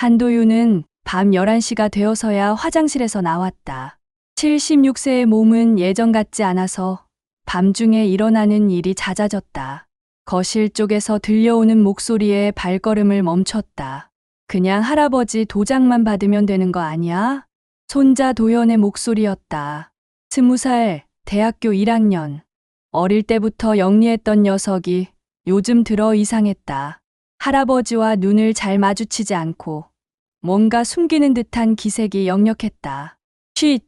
한도윤은 밤 11시가 되어서야 화장실에서 나왔다. 76세의 몸은 예전 같지 않아서 밤중에 일어나는 일이 잦아졌다. 거실 쪽에서 들려오는 목소리에 발걸음을 멈췄다. 그냥 할아버지 도장만 받으면 되는 거 아니야? 손자 도연의 목소리였다. 20살, 대학교 1학년. 어릴 때부터 영리했던 녀석이 요즘 들어 이상했다. 할아버지와 눈을 잘 마주치지 않고 뭔가 숨기는 듯한 기색이 역력했다. 쉿!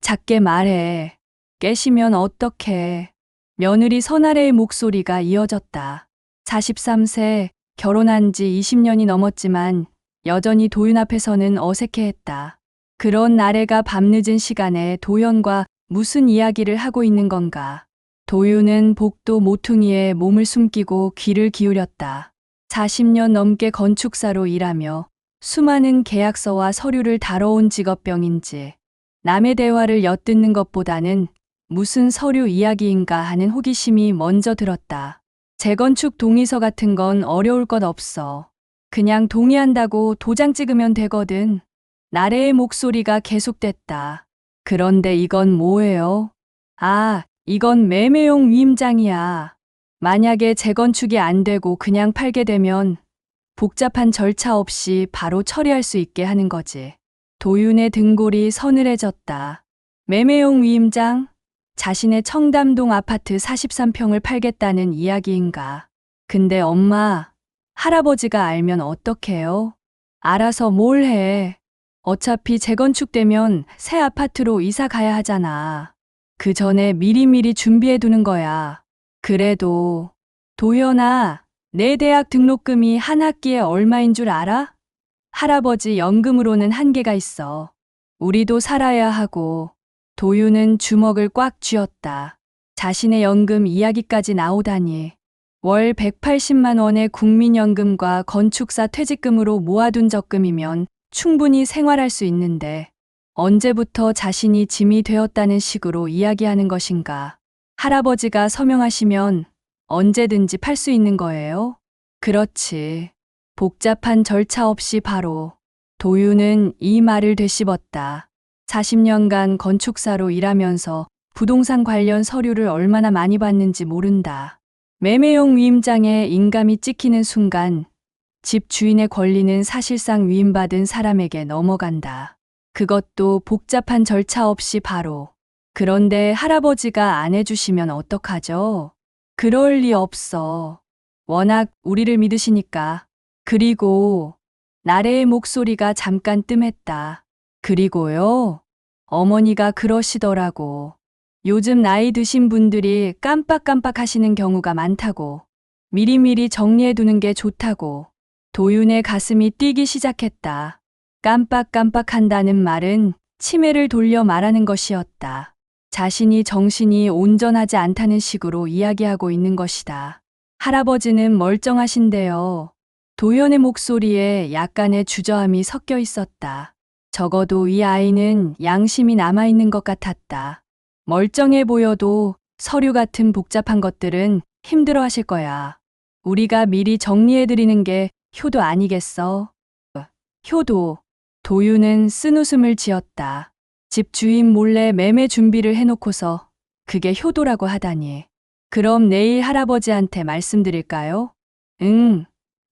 작게 말해. 깨시면 어떡해. 며느리 선아래의 목소리가 이어졌다. 43세, 결혼한 지 20년이 넘었지만 여전히 도윤 앞에서는 어색해했다. 그런 나래가 밤늦은 시간에 도연과 무슨 이야기를 하고 있는 건가. 도윤은 복도 모퉁이에 몸을 숨기고 귀를 기울였다. 40년 넘게 건축사로 일하며 수많은 계약서와 서류를 다뤄온 직업병인지 남의 대화를 엿듣는 것보다는 무슨 서류 이야기인가 하는 호기심이 먼저 들었다. 재건축 동의서 같은 건 어려울 것 없어. 그냥 동의한다고 도장 찍으면 되거든. 나래의 목소리가 계속됐다. 그런데 이건 뭐예요? 아, 이건 매매용 위임장이야. 만약에 재건축이 안 되고 그냥 팔게 되면 복잡한 절차 없이 바로 처리할 수 있게 하는 거지. 도윤의 등골이 서늘해졌다. 매매용 위임장? 자신의 청담동 아파트 43평을 팔겠다는 이야기인가. 근데 엄마, 할아버지가 알면 어떡해요? 알아서 뭘 해. 어차피 재건축되면 새 아파트로 이사 가야 하잖아. 그 전에 미리미리 준비해 두는 거야. 그래도, 도연아, 내 대학 등록금이 한 학기에 얼마인 줄 알아? 할아버지 연금으로는 한계가 있어. 우리도 살아야 하고. 도윤은 주먹을 꽉 쥐었다. 자신의 연금 이야기까지 나오다니. 월 180만 원의 국민연금과 건축사 퇴직금으로 모아둔 적금이면 충분히 생활할 수 있는데 언제부터 자신이 짐이 되었다는 식으로 이야기하는 것인가. 할아버지가 서명하시면 언제든지 팔 수 있는 거예요? 그렇지. 복잡한 절차 없이 바로. 도윤은 이 말을 되씹었다. 40년간 건축사로 일하면서 부동산 관련 서류를 얼마나 많이 봤는지 모른다. 매매용 위임장에 인감이 찍히는 순간 집 주인의 권리는 사실상 위임받은 사람에게 넘어간다. 그것도 복잡한 절차 없이 바로. 그런데 할아버지가 안 해주시면 어떡하죠? 그럴 리 없어. 워낙 우리를 믿으시니까. 그리고 나래의 목소리가 잠깐 뜸했다. 그리고요? 어머니가 그러시더라고. 요즘 나이 드신 분들이 깜빡깜빡 하시는 경우가 많다고. 미리미리 정리해 두는 게 좋다고. 도윤의 가슴이 뛰기 시작했다. 깜빡깜빡한다는 말은 치매를 돌려 말하는 것이었다. 자신이 정신이 온전하지 않다는 식으로 이야기하고 있는 것이다. 할아버지는 멀쩡하신데요. 도연의 목소리에 약간의 주저함이 섞여 있었다. 적어도 이 아이는 양심이 남아있는 것 같았다. 멀쩡해 보여도 서류 같은 복잡한 것들은 힘들어 하실 거야. 우리가 미리 정리해드리는 게 효도 아니겠어? 효도. 도윤은 쓴웃음을 지었다. 집 주인 몰래 매매 준비를 해놓고서 그게 효도라고 하다니. 그럼 내일 할아버지한테 말씀드릴까요? 응.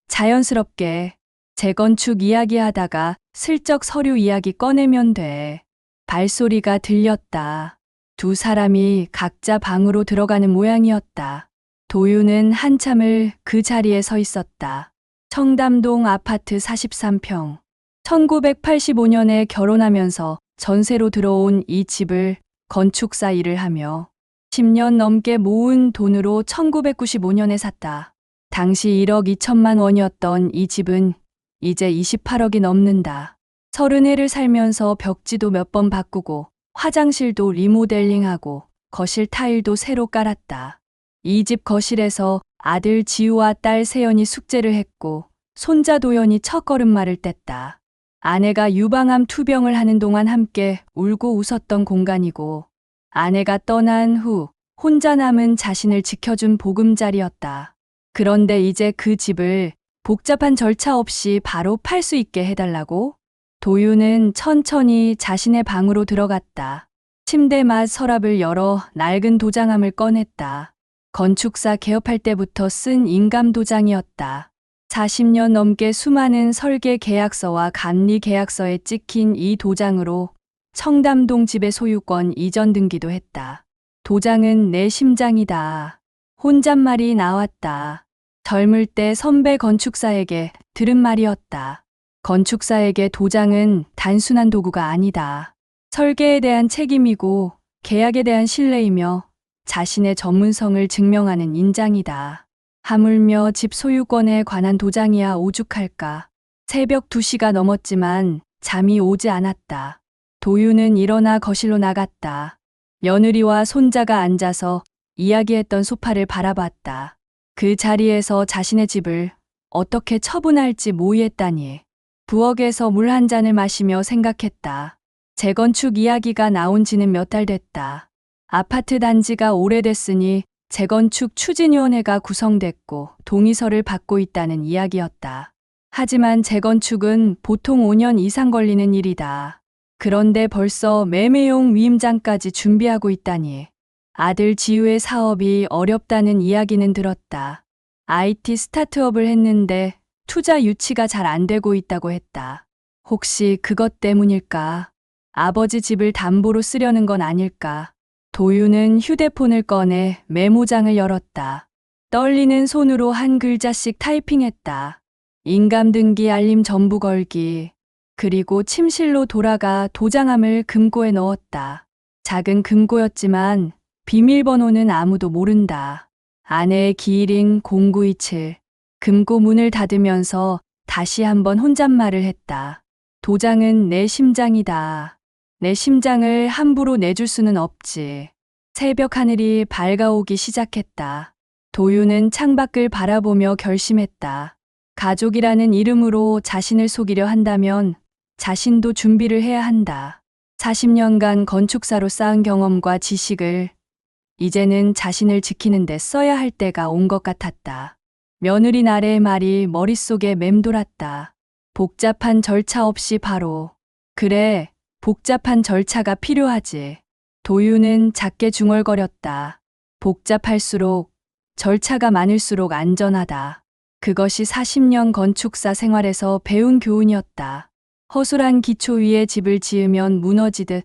자연스럽게. 재건축 이야기하다가 슬쩍 서류 이야기 꺼내면 돼. 발소리가 들렸다. 두 사람이 각자 방으로 들어가는 모양이었다. 도윤은 한참을 그 자리에 서 있었다. 청담동 아파트 43평. 1985년에 결혼하면서 전세로 들어온 이 집을 건축사 일을 하며 10년 넘게 모은 돈으로 1995년에 샀다. 당시 1억 2천만 원이었던 이 집은 이제 28억이 넘는다. 30해를 살면서 벽지도 몇 번 바꾸고 화장실도 리모델링하고 거실 타일도 새로 깔았다. 이 집 거실에서 아들 지우와 딸 세연이 숙제를 했고 손자 도연이 첫걸음마를 뗐다. 아내가 유방암 투병을 하는 동안 함께 울고 웃었던 공간이고 아내가 떠난 후 혼자 남은 자신을 지켜준 보금자리였다. 그런데 이제 그 집을 복잡한 절차 없이 바로 팔 수 있게 해달라고? 도윤은 천천히 자신의 방으로 들어갔다. 침대 맞 서랍을 열어 낡은 도장함을 꺼냈다. 건축사 개업할 때부터 쓴 인감 도장이었다. 40년 넘게 수많은 설계 계약서와 감리 계약서에 찍힌 이 도장으로 청담동 집의 소유권 이전 등기도 했다. 도장은 내 심장이다. 혼잣말이 나왔다. 젊을 때 선배 건축사에게 들은 말이었다. 건축사에게 도장은 단순한 도구가 아니다. 설계에 대한 책임이고 계약에 대한 신뢰이며 자신의 전문성을 증명하는 인장이다. 하물며 집 소유권에 관한 도장이야 오죽할까. 새벽 2시가 넘었지만 잠이 오지 않았다. 도윤은 일어나 거실로 나갔다. 며느리와 손자가 앉아서 이야기했던 소파를 바라봤다. 그 자리에서 자신의 집을 어떻게 처분할지 모의했다니. 부엌에서 물 한 잔을 마시며 생각했다. 재건축 이야기가 나온 지는 몇 달 됐다. 아파트 단지가 오래됐으니 재건축 추진위원회가 구성됐고 동의서를 받고 있다는 이야기였다. 하지만 재건축은 보통 5년 이상 걸리는 일이다. 그런데 벌써 매매용 위임장까지 준비하고 있다니. 아들 지우의 사업이 어렵다는 이야기는 들었다. IT 스타트업을 했는데 투자 유치가 잘 안 되고 있다고 했다. 혹시 그것 때문일까? 아버지 집을 담보로 쓰려는 건 아닐까? 도윤은 휴대폰을 꺼내 메모장을 열었다. 떨리는 손으로 한 글자씩 타이핑했다. 인감등기 알림 전부 걸기. 그리고 침실로 돌아가 도장함을 금고에 넣었다. 작은 금고였지만 비밀번호는 아무도 모른다. 아내의 기일인 0927. 금고 문을 닫으면서 다시 한번 혼잣말을 했다. 도장은 내 심장이다. 내 심장을 함부로 내줄 수는 없지. 새벽 하늘이 밝아오기 시작했다. 도윤은 창밖을 바라보며 결심했다. 가족이라는 이름으로 자신을 속이려 한다면 자신도 준비를 해야 한다. 40년간 건축사로 쌓은 경험과 지식을 이제는 자신을 지키는 데 써야 할 때가 온 것 같았다. 며느리 나래의 말이 머릿속에 맴돌았다. 복잡한 절차 없이 바로. 그래, 복잡한 절차가 필요하지. 도윤은 작게 중얼거렸다. 복잡할수록, 절차가 많을수록 안전하다. 그것이 40년 건축사 생활에서 배운 교훈이었다. 허술한 기초 위에 집을 지으면 무너지듯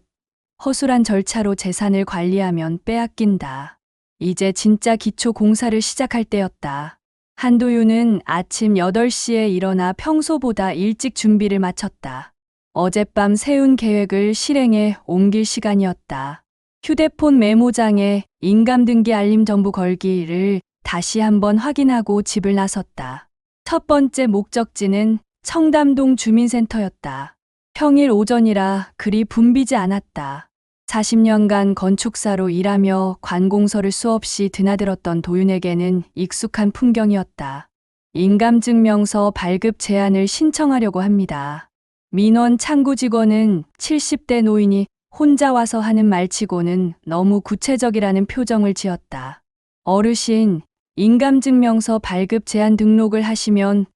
허술한 절차로 재산을 관리하면 빼앗긴다. 이제 진짜 기초 공사를 시작할 때였다. 한도윤은 아침 8시에 일어나 평소보다 일찍 준비를 마쳤다. 어젯밤 세운 계획을 실행에 옮길 시간이었다. 휴대폰 메모장에 인감등기 알림 전부 걸기를 다시 한번 확인하고 집을 나섰다. 첫 번째 목적지는 청담동 주민센터였다. 평일 오전이라 그리 붐비지 않았다. 40년간 건축사로 일하며 관공서를 수없이 드나들었던 도윤에게는 익숙한 풍경이었다. 인감증명서 발급 제안을 신청하려고 합니다. 민원 창구 직원은 70대 노인이 혼자 와서 하는 말치고는 너무 구체적이라는 표정을 지었다. 어르신, 인감증명서 발급 제안 등록을 하시면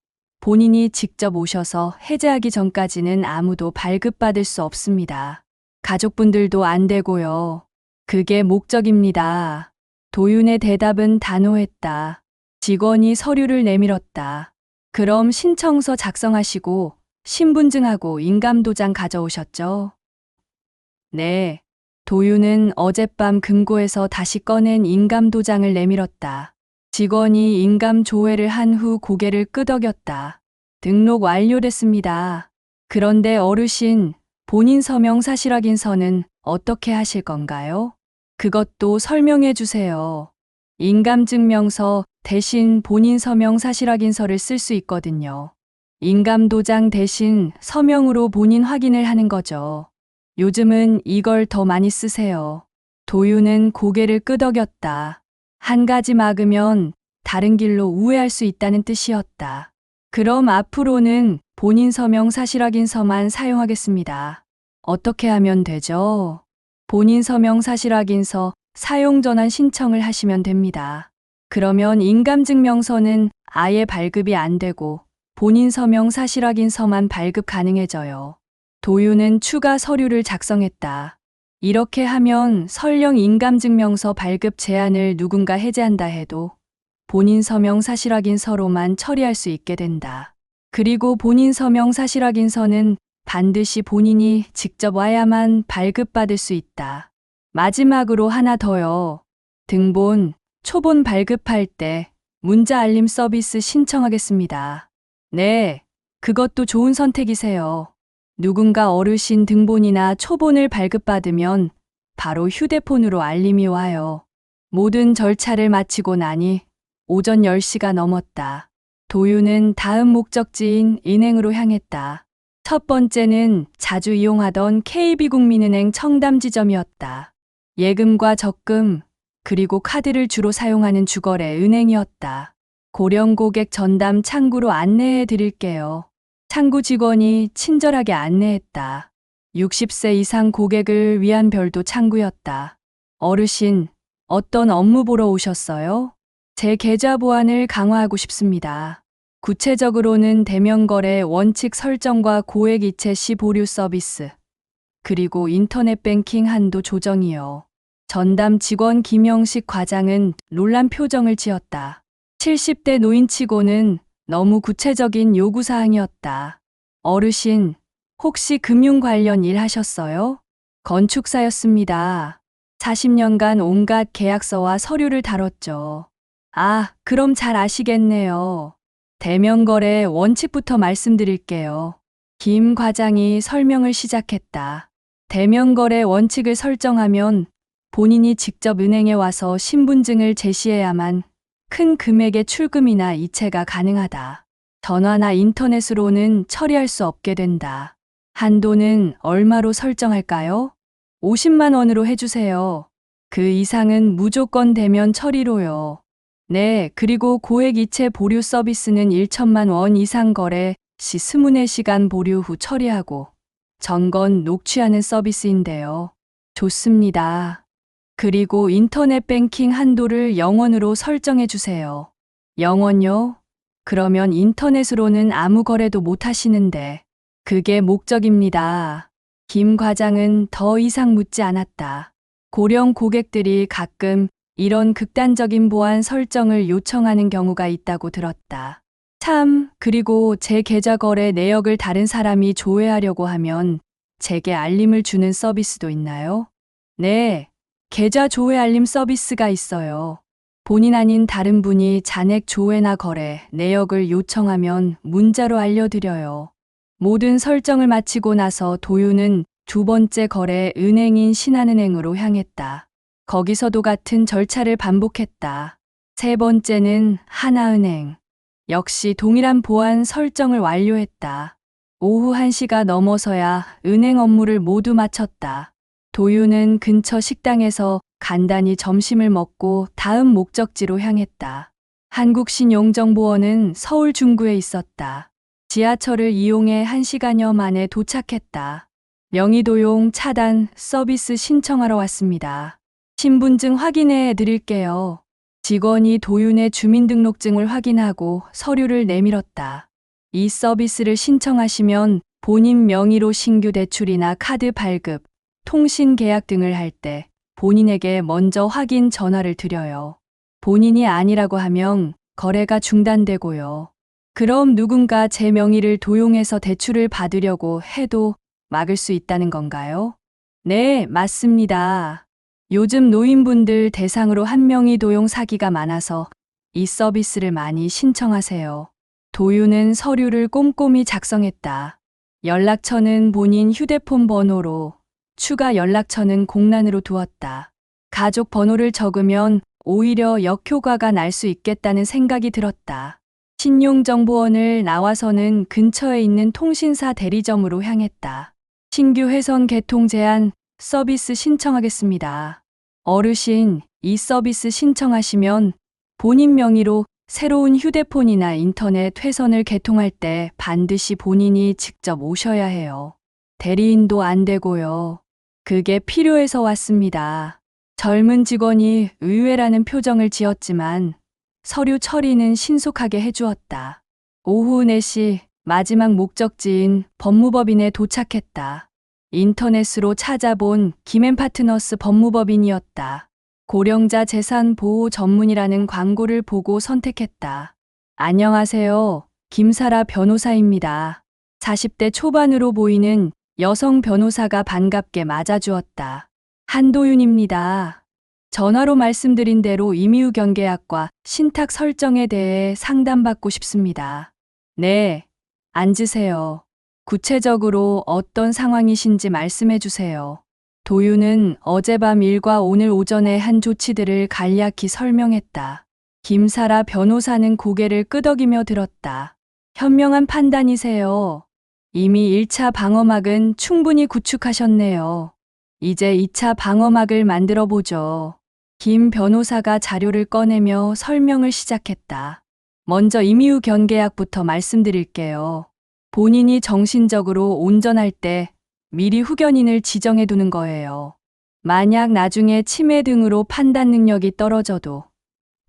본인이 직접 오셔서 해제하기 전까지는 아무도 발급받을 수 없습니다. 가족분들도 안 되고요. 그게 목적입니다. 도윤의 대답은 단호했다. 직원이 서류를 내밀었다. 그럼 신청서 작성하시고 신분증하고 인감도장 가져오셨죠? 네. 도윤은 어젯밤 금고에서 다시 꺼낸 인감도장을 내밀었다. 직원이 인감 조회를 한 후 고개를 끄덕였다. 등록 완료됐습니다. 그런데 어르신, 본인 서명 사실 확인서는 어떻게 하실 건가요? 그것도 설명해 주세요. 인감증명서 대신 본인 서명 사실 확인서를 쓸 수 있거든요. 인감도장 대신 서명으로 본인 확인을 하는 거죠. 요즘은 이걸 더 많이 쓰세요. 도윤은 고개를 끄덕였다. 한 가지 막으면 다른 길로 우회할 수 있다는 뜻이었다. 그럼 앞으로는 본인 서명 사실 확인서만 사용하겠습니다. 어떻게 하면 되죠? 본인 서명 사실 확인서 사용 전환 신청을 하시면 됩니다. 그러면 인감증명서는 아예 발급이 안 되고 본인 서명 사실 확인서만 발급 가능해져요. 도유는 추가 서류를 작성했다. 이렇게 하면 설령 인감증명서 발급 제한을 누군가 해제한다 해도 본인 서명 사실 확인서로만 처리할 수 있게 된다. 그리고 본인 서명 사실 확인서는 반드시 본인이 직접 와야만 발급받을 수 있다. 마지막으로 하나 더요. 등본, 초본 발급할 때 문자 알림 서비스 신청하겠습니다. 네, 그것도 좋은 선택이세요. 누군가 어르신 등본이나 초본을 발급받으면 바로 휴대폰으로 알림이 와요. 모든 절차를 마치고 나니 오전 10시가 넘었다. 도유는 다음 목적지인 은행으로 향했다. 첫 번째는 자주 이용하던 KB국민은행 청담지점이었다. 예금과 적금, 그리고 카드를 주로 사용하는 주거래 은행이었다. 고령 고객 전담 창구로 안내해 드릴게요. 창구 직원이 친절하게 안내했다. 60세 이상 고객을 위한 별도 창구였다. 어르신, 어떤 업무 보러 오셨어요? 제 계좌 보안을 강화하고 싶습니다. 구체적으로는 대면거래 원칙 설정과 고액 이체 시 보류 서비스, 그리고 인터넷 뱅킹 한도 조정이요. 전담 직원 김영식 과장은 놀란 표정을 지었다. 70대 노인치고는 너무 구체적인 요구사항이었다. 어르신, 혹시 금융 관련 일 하셨어요? 건축사였습니다. 40년간 온갖 계약서와 서류를 다뤘죠. 아, 그럼 잘 아시겠네요. 대면거래 원칙부터 말씀드릴게요. 김 과장이 설명을 시작했다. 대면거래 원칙을 설정하면 본인이 직접 은행에 와서 신분증을 제시해야만 큰 금액의 출금이나 이체가 가능하다. 전화나 인터넷으로는 처리할 수 없게 된다. 한도는 얼마로 설정할까요? 50만 원으로 해주세요. 그 이상은 무조건 대면 처리로요. 네, 그리고 고액 이체 보류 서비스는 1천만 원 이상 거래 시 24시간 보류 후 처리하고 전건 녹취하는 서비스인데요. 좋습니다. 그리고 인터넷 뱅킹 한도를 0원으로 설정해 주세요. 0원요? 그러면 인터넷으로는 아무 거래도 못 하시는데. 그게 목적입니다. 김 과장은 더 이상 묻지 않았다. 고령 고객들이 가끔 이런 극단적인 보안 설정을 요청하는 경우가 있다고 들었다. 참, 그리고 제 계좌 거래 내역을 다른 사람이 조회하려고 하면 제게 알림을 주는 서비스도 있나요? 네, 계좌 조회 알림 서비스가 있어요. 본인 아닌 다른 분이 잔액 조회나 거래 내역을 요청하면 문자로 알려드려요. 모든 설정을 마치고 나서 도유는 두 번째 거래 은행인 신한은행으로 향했다. 거기서도 같은 절차를 반복했다. 세 번째는 하나은행. 역시 동일한 보안 설정을 완료했다. 오후 1시가 넘어서야 은행 업무를 모두 마쳤다. 도유는 근처 식당에서 간단히 점심을 먹고 다음 목적지로 향했다. 한국신용정보원은 서울 중구에 있었다. 지하철을 이용해 1시간여 만에 도착했다. 명의도용 차단 서비스 신청하러 왔습니다. 신분증 확인해 드릴게요. 직원이 도윤의 주민등록증을 확인하고 서류를 내밀었다. 이 서비스를 신청하시면 본인 명의로 신규 대출이나 카드 발급, 통신 계약 등을 할 때 본인에게 먼저 확인 전화를 드려요. 본인이 아니라고 하면 거래가 중단되고요. 그럼 누군가 제 명의를 도용해서 대출을 받으려고 해도 막을 수 있다는 건가요? 네, 맞습니다. 요즘 노인분들 대상으로 한명의 도용 사기가 많아서 이 서비스를 많이 신청하세요. 도유는 서류를 꼼꼼히 작성했다. 연락처는 본인 휴대폰 번호로, 추가 연락처는 공란으로 두었다. 가족 번호를 적으면 오히려 역효과가 날 수 있겠다는 생각이 들었다. 신용정보원을 나와서는 근처에 있는 통신사 대리점으로 향했다. 신규 회선 개통 제한 서비스 신청하겠습니다. 어르신, 이 서비스 신청하시면 본인 명의로 새로운 휴대폰이나 인터넷 회선을 개통할 때 반드시 본인이 직접 오셔야 해요. 대리인도 안 되고요. 그게 필요해서 왔습니다. 젊은 직원이 의외라는 표정을 지었지만 서류 처리는 신속하게 해주었다. 오후 4시 마지막 목적지인 법무법인에 도착했다. 인터넷으로 찾아본 김앤파트너스 법무법인이었다. 고령자 재산 보호 전문이라는 광고를 보고 선택했다. 안녕하세요. 김사라 변호사입니다. 40대 초반으로 보이는 여성 변호사가 반갑게 맞아주었다. 한도윤입니다. 전화로 말씀드린 대로 임의후 경계약과 신탁 설정에 대해 상담받고 싶습니다. 네, 앉으세요. 구체적으로 어떤 상황이신지 말씀해 주세요. 도윤은 어젯밤 일과 오늘 오전에 한 조치들을 간략히 설명했다. 김사라 변호사는 고개를 끄덕이며 들었다. 현명한 판단이세요. 이미 1차 방어막은 충분히 구축하셨네요. 이제 2차 방어막을 만들어 보죠. 김 변호사가 자료를 꺼내며 설명을 시작했다. 먼저 임의후 경계약부터 말씀드릴게요. 본인이 정신적으로 온전할 때 미리 후견인을 지정해 두는 거예요. 만약 나중에 치매 등으로 판단 능력이 떨어져도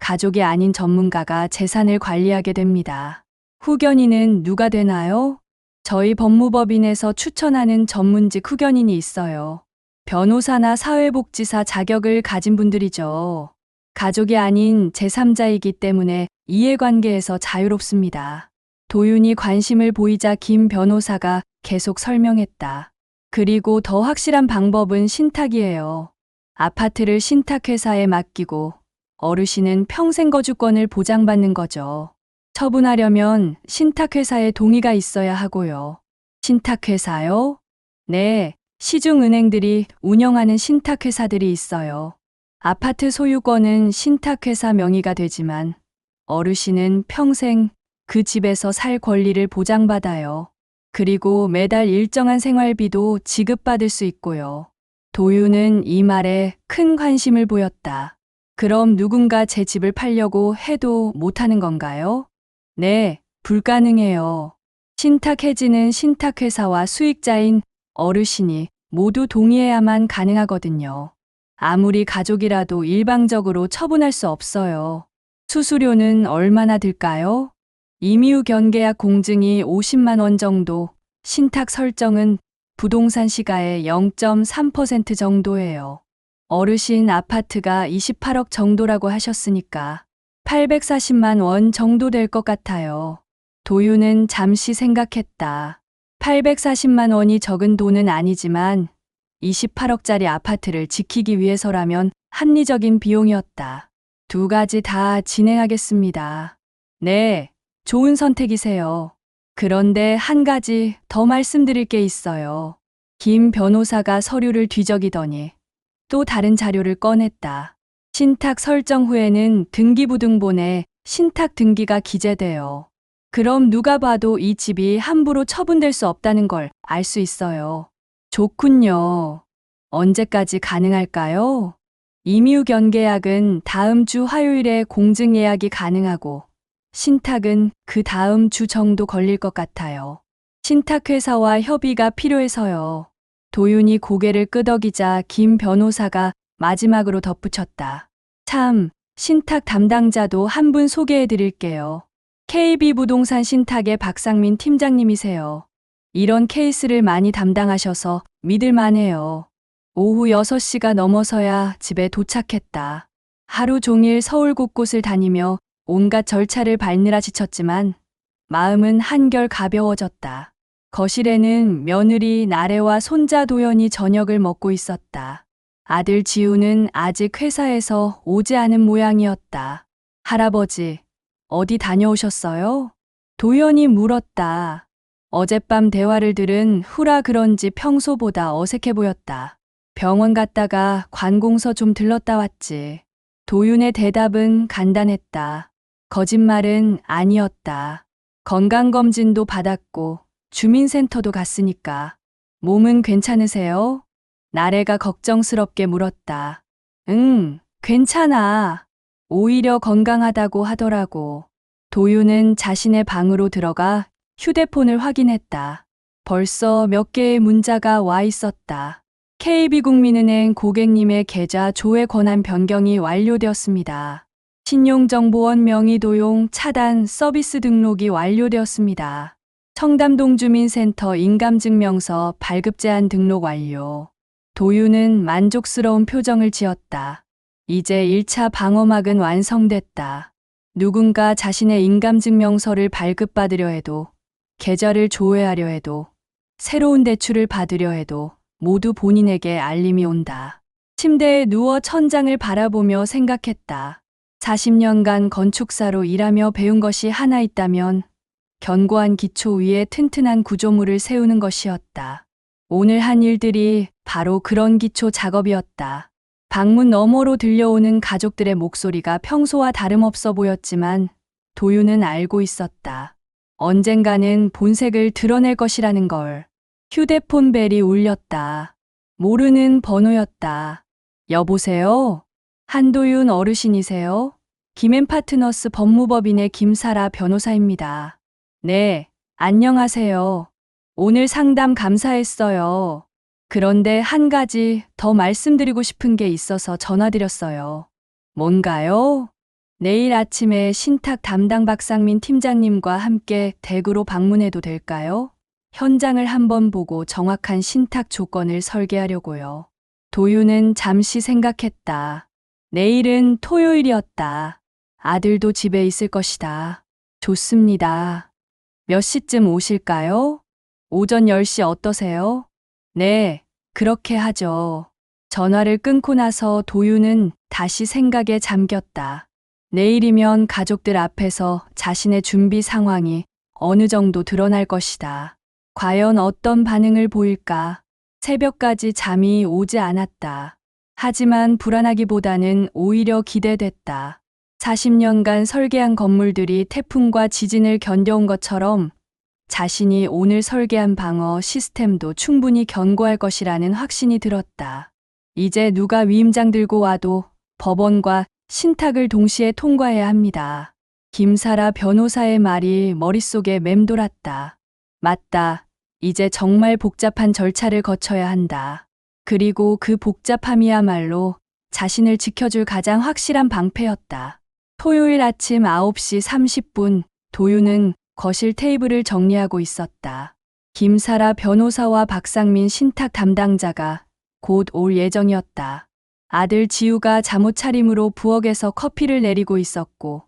가족이 아닌 전문가가 재산을 관리하게 됩니다. 후견인은 누가 되나요? 저희 법무법인에서 추천하는 전문직 후견인이 있어요. 변호사나 사회복지사 자격을 가진 분들이죠. 가족이 아닌 제3자이기 때문에 이해관계에서 자유롭습니다. 도윤이 관심을 보이자 김 변호사가 계속 설명했다. 그리고 더 확실한 방법은 신탁이에요. 아파트를 신탁회사에 맡기고 어르신은 평생 거주권을 보장받는 거죠. 처분하려면 신탁회사의 동의가 있어야 하고요. 신탁회사요? 네, 시중은행들이 운영하는 신탁회사들이 있어요. 아파트 소유권은 신탁회사 명의가 되지만 어르신은 평생 그 집에서 살 권리를 보장받아요. 그리고 매달 일정한 생활비도 지급받을 수 있고요. 도윤은 이 말에 큰 관심을 보였다. 그럼 누군가 제 집을 팔려고 해도 못하는 건가요? 네, 불가능해요. 신탁 해지는 신탁회사와 수익자인 어르신이 모두 동의해야만 가능하거든요. 아무리 가족이라도 일방적으로 처분할 수 없어요. 수수료는 얼마나 들까요? 임의후 경계약 공증이 50만 원 정도, 신탁 설정은 부동산 시가의 0.3% 정도예요. 어르신 아파트가 28억 정도라고 하셨으니까 840만 원 정도 될 것 같아요. 도윤은 잠시 생각했다. 840만 원이 적은 돈은 아니지만 28억짜리 아파트를 지키기 위해서라면 합리적인 비용이었다. 두 가지 다 진행하겠습니다. 네, 좋은 선택이세요. 그런데 한 가지 더 말씀드릴 게 있어요. 김 변호사가 서류를 뒤적이더니 또 다른 자료를 꺼냈다. 신탁 설정 후에는 등기부등본에 신탁 등기가 기재돼요. 그럼 누가 봐도 이 집이 함부로 처분될 수 없다는 걸 알 수 있어요. 좋군요. 언제까지 가능할까요? 임의후 경계약은 다음 주 화요일에 공증 예약이 가능하고 신탁은 그 다음 주 정도 걸릴 것 같아요. 신탁회사와 협의가 필요해서요. 도윤이 고개를 끄덕이자 김 변호사가 마지막으로 덧붙였다. 참, 신탁 담당자도 한 분 소개해 드릴게요. KB부동산 신탁의 박상민 팀장님이세요. 이런 케이스를 많이 담당하셔서 믿을만해요. 오후 6시가 넘어서야 집에 도착했다. 하루 종일 서울 곳곳을 다니며 온갖 절차를 밟느라 지쳤지만 마음은 한결 가벼워졌다. 거실에는 며느리 나래와 손자 도연이 저녁을 먹고 있었다. 아들 지우는 아직 회사에서 오지 않은 모양이었다. 할아버지, 어디 다녀오셨어요? 도연이 물었다. 어젯밤 대화를 들은 후라 그런지 평소보다 어색해 보였다. 병원 갔다가 관공서 좀 들렀다 왔지. 도윤의 대답은 간단했다. 거짓말은 아니었다. 건강검진도 받았고 주민센터도 갔으니까. 몸은 괜찮으세요? 나래가 걱정스럽게 물었다. 응, 괜찮아. 오히려 건강하다고 하더라고. 도윤은 자신의 방으로 들어가 휴대폰을 확인했다. 벌써 몇 개의 문자가 와 있었다. KB국민은행 고객님의 계좌 조회 권한 변경이 완료되었습니다. 신용정보원 명의도용 차단 서비스 등록이 완료되었습니다. 청담동 주민센터 인감증명서 발급 제한 등록 완료. 도윤은 만족스러운 표정을 지었다. 이제 1차 방어막은 완성됐다. 누군가 자신의 인감증명서를 발급받으려 해도, 계좌를 조회하려 해도, 새로운 대출을 받으려 해도 모두 본인에게 알림이 온다. 침대에 누워 천장을 바라보며 생각했다. 40년간 건축사로 일하며 배운 것이 하나 있다면 견고한 기초 위에 튼튼한 구조물을 세우는 것이었다. 오늘 한 일들이 바로 그런 기초 작업이었다. 방문 너머로 들려오는 가족들의 목소리가 평소와 다름없어 보였지만 도윤은 알고 있었다. 언젠가는 본색을 드러낼 것이라는 걸. 휴대폰 벨이 울렸다. 모르는 번호였다. 여보세요? 한도윤 어르신이세요? 김앤파트너스 법무법인의 김사라 변호사입니다. 네, 안녕하세요. 오늘 상담 감사했어요. 그런데 한 가지 더 말씀드리고 싶은 게 있어서 전화드렸어요. 뭔가요? 내일 아침에 신탁 담당 박상민 팀장님과 함께 대구로 방문해도 될까요? 현장을 한번 보고 정확한 신탁 조건을 설계하려고요. 도윤은 잠시 생각했다. 내일은 토요일이었다. 아들도 집에 있을 것이다. 좋습니다. 몇 시쯤 오실까요? 오전 10시 어떠세요? 네, 그렇게 하죠. 전화를 끊고 나서 도윤은 다시 생각에 잠겼다. 내일이면 가족들 앞에서 자신의 준비 상황이 어느 정도 드러날 것이다. 과연 어떤 반응을 보일까? 새벽까지 잠이 오지 않았다. 하지만 불안하기보다는 오히려 기대됐다. 40년간 설계한 건물들이 태풍과 지진을 견뎌온 것처럼 자신이 오늘 설계한 방어 시스템도 충분히 견고할 것이라는 확신이 들었다. 이제 누가 위임장 들고 와도 법원과 신탁을 동시에 통과해야 합니다. 김사라 변호사의 말이 머릿속에 맴돌았다. 맞다. 이제 정말 복잡한 절차를 거쳐야 한다. 그리고 그 복잡함이야말로 자신을 지켜줄 가장 확실한 방패였다. 토요일 아침 9시 30분 도윤은 거실 테이블을 정리하고 있었다. 김사라 변호사와 박상민 신탁 담당자가 곧 올 예정이었다. 아들 지우가 잠옷 차림으로 부엌에서 커피를 내리고 있었고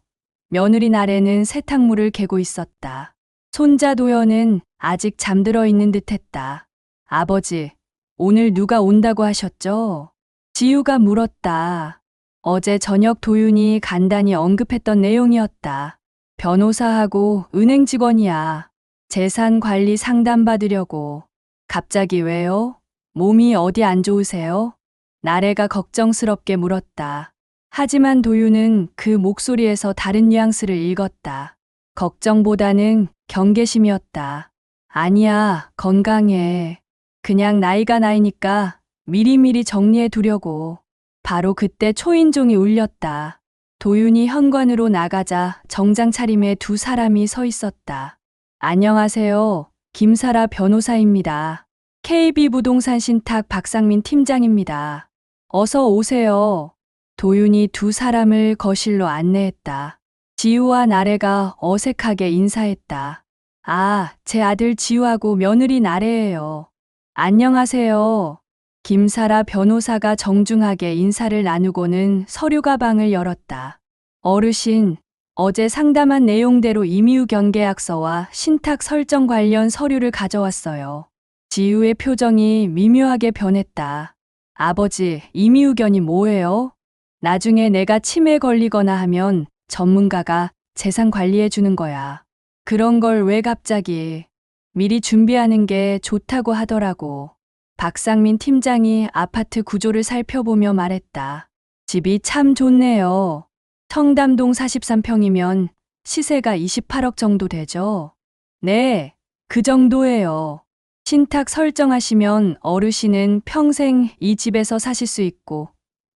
며느리 나래는 세탁물을 개고 있었다. 손자 도연은 아직 잠들어 있는 듯했다. 아버지, 오늘 누가 온다고 하셨죠? 지우가 물었다. 어제 저녁 도윤이 간단히 언급했던 내용이었다. 변호사하고 은행 직원이야. 재산 관리 상담 받으려고. 갑자기 왜요? 몸이 어디 안 좋으세요? 나래가 걱정스럽게 물었다. 하지만 도윤은 그 목소리에서 다른 뉘앙스를 읽었다. 걱정보다는 경계심이었다. 아니야, 건강해. 그냥 나이가 나이니까 미리미리 정리해 두려고. 바로 그때 초인종이 울렸다. 도윤이 현관으로 나가자 정장 차림의 두 사람이 서 있었다. 안녕하세요. 김사라 변호사입니다. KB부동산 신탁 박상민 팀장입니다. 어서 오세요. 도윤이 두 사람을 거실로 안내했다. 지우와 나래가 어색하게 인사했다. 아, 제 아들 지우하고 며느리 나래예요. 안녕하세요. 김사라 변호사가 정중하게 인사를 나누고는 서류 가방을 열었다. 어르신, 어제 상담한 내용대로 임의후 경계약서와 신탁 설정 관련 서류를 가져왔어요. 지우의 표정이 미묘하게 변했다. 아버지, 임의후견이 뭐예요? 나중에 내가 치매 걸리거나 하면 전문가가 재산 관리해 주는 거야. 그런 걸 왜 갑자기. 미리 준비하는 게 좋다고 하더라고. 박상민 팀장이 아파트 구조를 살펴보며 말했다. 집이 참 좋네요. 청담동 43평이면 시세가 28억 정도 되죠? 네, 그 정도예요. 신탁 설정하시면 어르신은 평생 이 집에서 사실 수 있고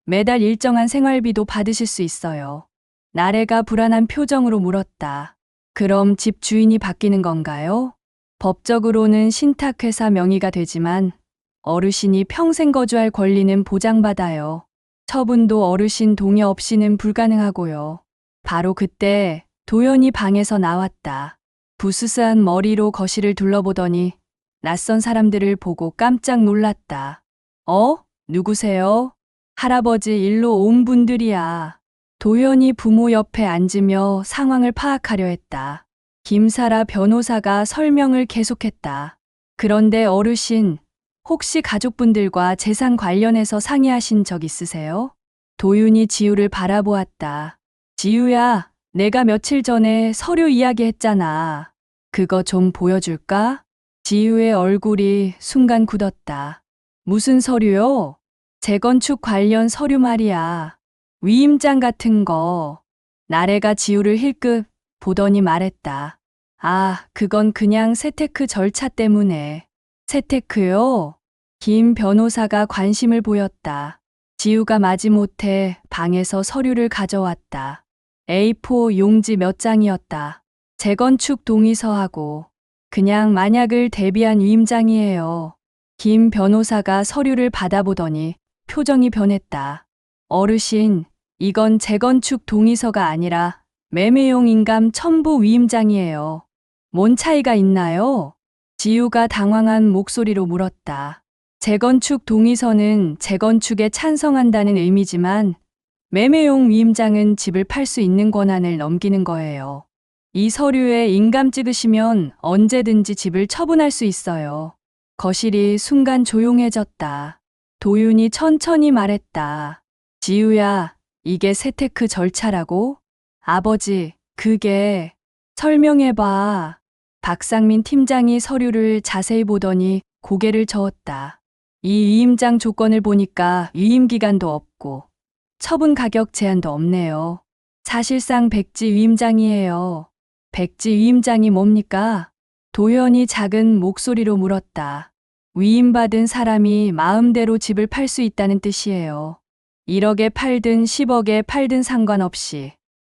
매달 일정한 생활비도 받으실 수 있어요. 나래가 불안한 표정으로 물었다. 그럼 집 주인이 바뀌는 건가요? 법적으로는 신탁회사 명의가 되지만 어르신이 평생 거주할 권리는 보장받아요. 처분도 어르신 동의 없이는 불가능하고요. 바로 그때 도연이 방에서 나왔다. 부스스한 머리로 거실을 둘러보더니 낯선 사람들을 보고 깜짝 놀랐다. 누구세요? 할아버지 일로 온 분들이야. 도연이 부모 옆에 앉으며 상황을 파악하려 했다. 김사라 변호사가 설명을 계속했다. 그런데 어르신, 혹시 가족분들과 재산 관련해서 상의하신 적 있으세요? 도윤이 지우를 바라보았다. 지우야, 내가 며칠 전에 서류 이야기했잖아. 그거 좀 보여줄까? 지우의 얼굴이 순간 굳었다. 무슨 서류요? 재건축 관련 서류 말이야. 위임장 같은 거. 나래가 지우를 힐끗 보더니 말했다. 아, 그건 그냥 세테크 절차 때문에. 세테크요? 김 변호사가 관심을 보였다. 지우가 마지못해 방에서 서류를 가져왔다. A4 용지 몇 장이었다. 재건축 동의서하고 그냥 만약을 대비한 위임장이에요. 김 변호사가 서류를 받아보더니 표정이 변했다. 어르신, 이건 재건축 동의서가 아니라 매매용 인감 첨부 위임장이에요. 뭔 차이가 있나요? 지우가 당황한 목소리로 물었다. 재건축 동의서는 재건축에 찬성한다는 의미지만 매매용 위임장은 집을 팔 수 있는 권한을 넘기는 거예요. 이 서류에 인감 찍으시면 언제든지 집을 처분할 수 있어요. 거실이 순간 조용해졌다. 도윤이 천천히 말했다. 지우야, 이게 세테크 절차라고? 아버지, 그게 설명해봐. 박상민 팀장이 서류를 자세히 보더니 고개를 저었다. 이 위임장 조건을 보니까 위임 기간도 없고 처분 가격 제한도 없네요. 사실상 백지 위임장이에요. 백지 위임장이 뭡니까? 도연이 작은 목소리로 물었다. 위임받은 사람이 마음대로 집을 팔 수 있다는 뜻이에요. 1억에 팔든 10억에 팔든 상관없이.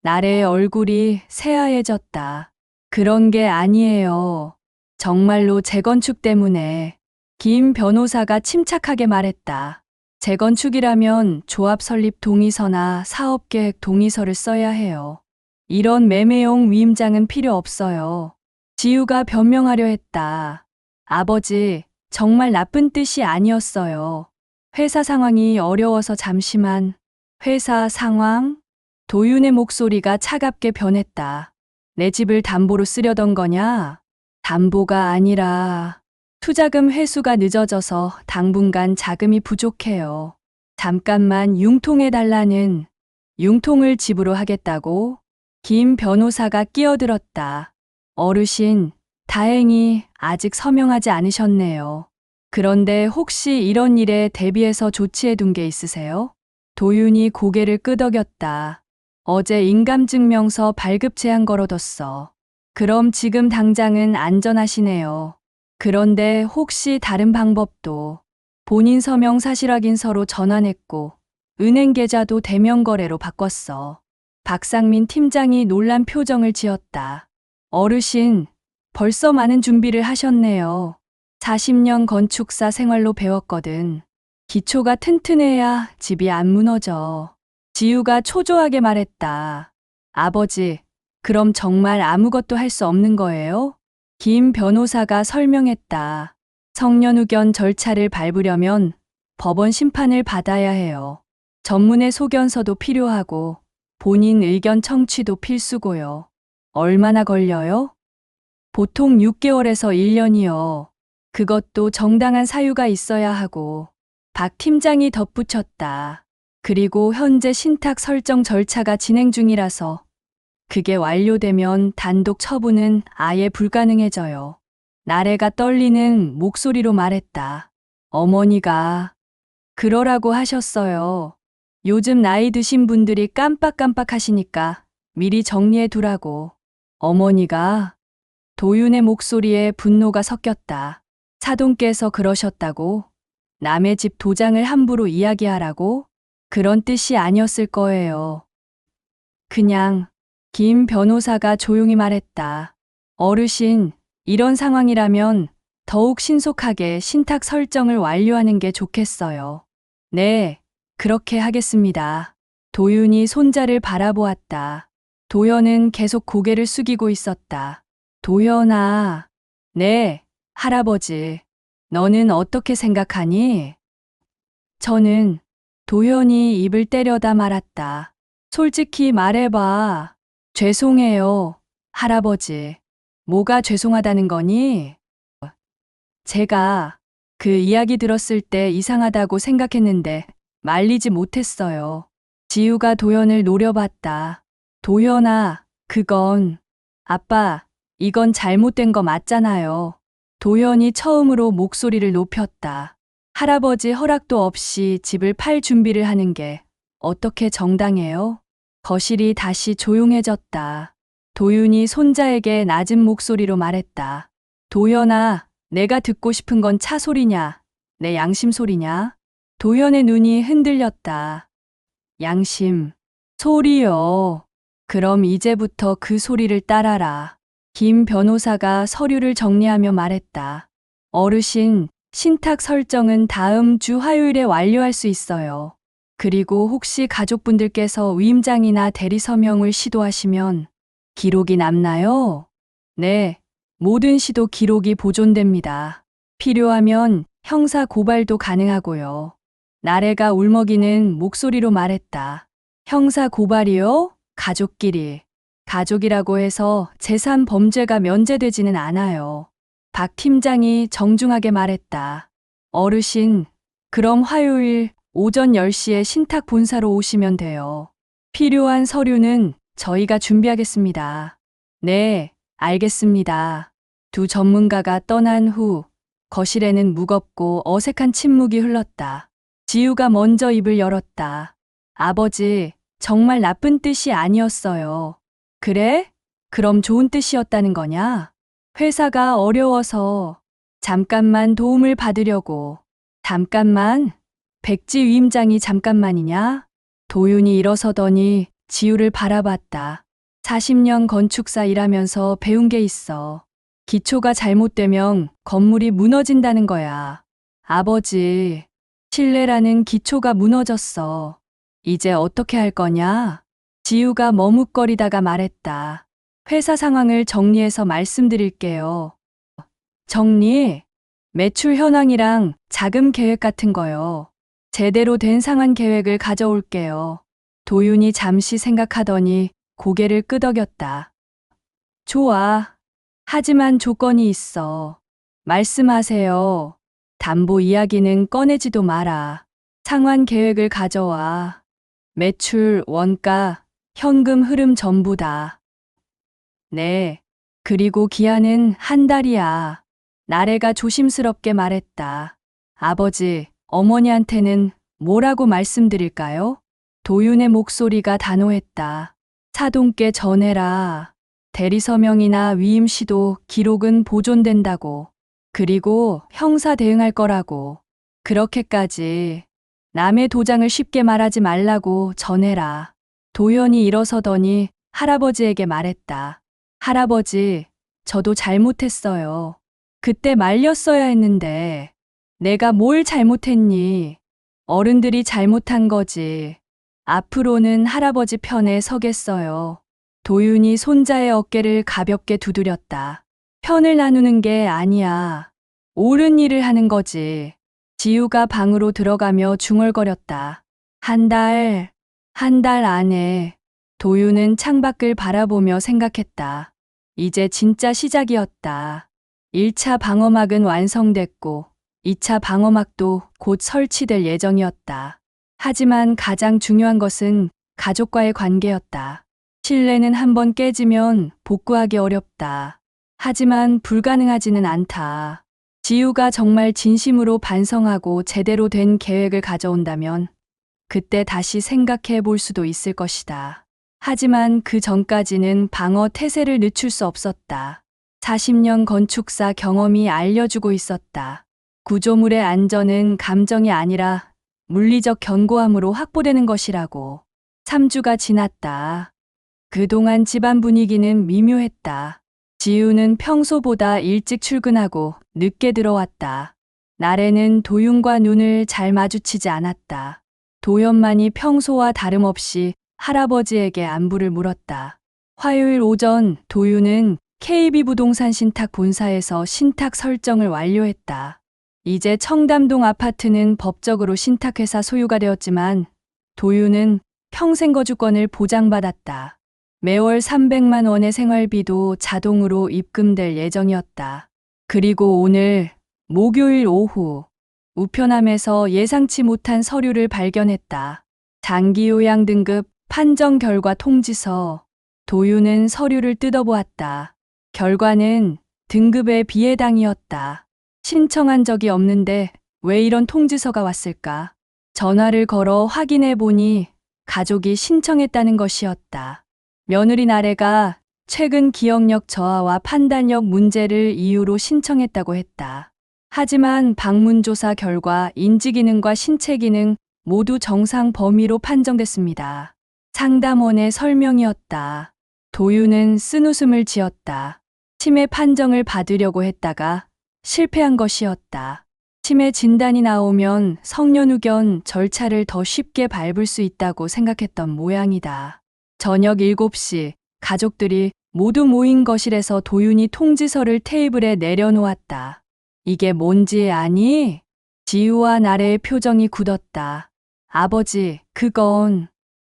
나래의 얼굴이 새하얘졌다. 그런 게 아니에요. 정말로 재건축 때문에. 김 변호사가 침착하게 말했다. 재건축이라면 조합 설립 동의서나 사업계획 동의서를 써야 해요. 이런 매매용 위임장은 필요 없어요. 지우가 변명하려 했다. 아버지, 정말 나쁜 뜻이 아니었어요. 회사 상황이 어려워서 잠시만. 회사 상황? 도윤의 목소리가 차갑게 변했다. 내 집을 담보로 쓰려던 거냐? 담보가 아니라 투자금 회수가 늦어져서 당분간 자금이 부족해요. 잠깐만 융통해달라는. 융통을 집으로 하겠다고? 김 변호사가 끼어들었다. 어르신, 다행히 아직 서명하지 않으셨네요. 그런데 혹시 이런 일에 대비해서 조치해 둔 게 있으세요? 도윤이 고개를 끄덕였다. 어제 인감증명서 발급 제한 걸어뒀어. 그럼 지금 당장은 안전하시네요. 그런데 혹시 다른 방법도. 본인 서명 사실 확인서로 전환했고 은행 계좌도 대면 거래로 바꿨어. 박상민 팀장이 놀란 표정을 지었다. 어르신, 벌써 많은 준비를 하셨네요. 40년 건축사 생활로 배웠거든. 기초가 튼튼해야 집이 안 무너져. 지우가 초조하게 말했다. 아버지, 그럼 정말 아무것도 할 수 없는 거예요? 김 변호사가 설명했다. 성년후견 절차를 밟으려면 법원 심판을 받아야 해요. 전문의 소견서도 필요하고 본인 의견 청취도 필수고요. 얼마나 걸려요? 보통 6개월에서 1년이요. 그것도 정당한 사유가 있어야 하고. 박 팀장이 덧붙였다. 그리고 현재 신탁 설정 절차가 진행 중이라서 그게 완료되면 단독 처분은 아예 불가능해져요. 나래가 떨리는 목소리로 말했다. 어머니가 그러라고 하셨어요. 요즘 나이 드신 분들이 깜빡깜빡 하시니까 미리 정리해 두라고. 어머니가? 도윤의 목소리에 분노가 섞였다. 사돈께서 그러셨다고? 남의 집 도장을 함부로 이야기하라고? 그런 뜻이 아니었을 거예요. 그냥 김 변호사가 조용히 말했다. 어르신, 이런 상황이라면 더욱 신속하게 신탁 설정을 완료하는 게 좋겠어요. 네, 그렇게 하겠습니다. 도윤이 손자를 바라보았다. 도연은 계속 고개를 숙이고 있었다. 도연아, 네, 할아버지. 너는 어떻게 생각하니? 저는 도연이 입을 때려다 말았다. 솔직히 말해봐. 죄송해요, 할아버지. 뭐가 죄송하다는 거니? 제가 그 이야기 들었을 때 이상하다고 생각했는데 말리지 못했어요. 지우가 도연을 노려봤다. 도연아, 그건, 아빠, 이건 잘못된 거 맞잖아요. 도연이 처음으로 목소리를 높였다. 할아버지 허락도 없이 집을 팔 준비를 하는 게 어떻게 정당해요? 거실이 다시 조용해졌다. 도윤이 손자에게 낮은 목소리로 말했다. 도연아, 내가 듣고 싶은 건 차 소리냐? 내 양심 소리냐? 도연의 눈이 흔들렸다. 양심. 소리요. 그럼 이제부터 그 소리를 따라라. 김 변호사가 서류를 정리하며 말했다. 어르신, 신탁 설정은 다음 주 화요일에 완료할 수 있어요. 그리고 혹시 가족분들께서 위임장이나 대리 서명을 시도하시면 기록이 남나요? 네, 모든 시도 기록이 보존됩니다. 필요하면 형사 고발도 가능하고요. 나래가 울먹이는 목소리로 말했다. 형사 고발이요? 가족끼리. 가족이라고 해서 재산 범죄가 면제되지는 않아요. 박 팀장이 정중하게 말했다. 어르신, 그럼 화요일 오전 10시에 신탁 본사로 오시면 돼요. 필요한 서류는 저희가 준비하겠습니다. 네, 알겠습니다. 두 전문가가 떠난 후 거실에는 무겁고 어색한 침묵이 흘렀다. 지우가 먼저 입을 열었다. 아버지, 정말 나쁜 뜻이 아니었어요. 그래? 그럼 좋은 뜻이었다는 거냐? 회사가 어려워서 잠깐만 도움을 받으려고. 잠깐만? 백지 위임장이 잠깐만이냐? 도윤이 일어서더니 지우를 바라봤다. 40년 건축사 일하면서 배운 게 있어. 기초가 잘못되면 건물이 무너진다는 거야. 아버지, 신뢰라는 기초가 무너졌어. 이제 어떻게 할 거냐? 지우가 머뭇거리다가 말했다. 회사 상황을 정리해서 말씀드릴게요. 정리? 매출 현황이랑 자금 계획 같은 거요. 제대로 된 상환 계획을 가져올게요. 도윤이 잠시 생각하더니 고개를 끄덕였다. 좋아. 하지만 조건이 있어. 말씀하세요. 담보 이야기는 꺼내지도 마라. 상환 계획을 가져와. 매출, 원가, 현금 흐름 전부 다. 네. 그리고 기한은 한 달이야. 나래가 조심스럽게 말했다. 아버지, 어머니한테는 뭐라고 말씀드릴까요? 도윤의 목소리가 단호했다. 사돈께 전해라. 대리 서명이나 위임 시도 기록은 보존된다고. 그리고 형사 대응할 거라고. 그렇게까지 남의 도장을 쉽게 말하지 말라고 전해라. 도연이 일어서더니 할아버지에게 말했다. 할아버지, 저도 잘못했어요. 그때 말렸어야 했는데 내가 뭘 잘못했니? 어른들이 잘못한 거지. 앞으로는 할아버지 편에 서겠어요. 도윤이 손자의 어깨를 가볍게 두드렸다. 편을 나누는 게 아니야. 옳은 일을 하는 거지. 지우가 방으로 들어가며 중얼거렸다. 한 달 안에. 도윤은 창밖을 바라보며 생각했다. 이제 진짜 시작이었다. 1차 방어막은 완성됐고 2차 방어막도 곧 설치될 예정이었다. 하지만 가장 중요한 것은 가족과의 관계였다. 신뢰는 한번 깨지면 복구하기 어렵다. 하지만 불가능하지는 않다. 지우가 정말 진심으로 반성하고 제대로 된 계획을 가져온다면 그때 다시 생각해 볼 수도 있을 것이다. 하지만 그 전까지는 방어 태세를 늦출 수 없었다. 40년 건축사 경험이 알려주고 있었다. 구조물의 안전은 감정이 아니라 물리적 견고함으로 확보되는 것이라고. 3주가 지났다. 그동안 집안 분위기는 미묘했다. 지우는 평소보다 일찍 출근하고 늦게 들어왔다. 나래는 도윤과 눈을 잘 마주치지 않았다. 도연만이 평소와 다름없이 할아버지에게 안부를 물었다. 화요일 오전 도유는 KB부동산 신탁 본사에서 신탁 설정을 완료했다. 이제 청담동 아파트는 법적으로 신탁회사 소유가 되었지만 도유는 평생 거주권을 보장받았다. 매월 300만 원의 생활비도 자동으로 입금될 예정이었다. 그리고 오늘 목요일 오후 우편함에서 예상치 못한 서류를 발견했다. 장기 요양 등급 판정 결과 통지서. 도유는 서류를 뜯어보았다. 결과는 등급의 비해당이었다. 신청한 적이 없는데 왜 이런 통지서가 왔을까? 전화를 걸어 확인해 보니 가족이 신청했다는 것이었다. 며느리 나래가 최근 기억력 저하와 판단력 문제를 이유로 신청했다고 했다. 하지만 방문조사 결과 인지기능과 신체기능 모두 정상 범위로 판정됐습니다. 상담원의 설명이었다. 도유는 쓴웃음을 지었다. 치매 판정을 받으려고 했다가 실패한 것이었다. 치매 진단이 나오면 성년후견 절차를 더 쉽게 밟을 수 있다고 생각했던 모양이다. 저녁 7시 가족들이 모두 모인 거실에서 도윤이 통지서를 테이블에 내려놓았다. 이게 뭔지 아니? 지우와 나래의 표정이 굳었다. 아버지, 그건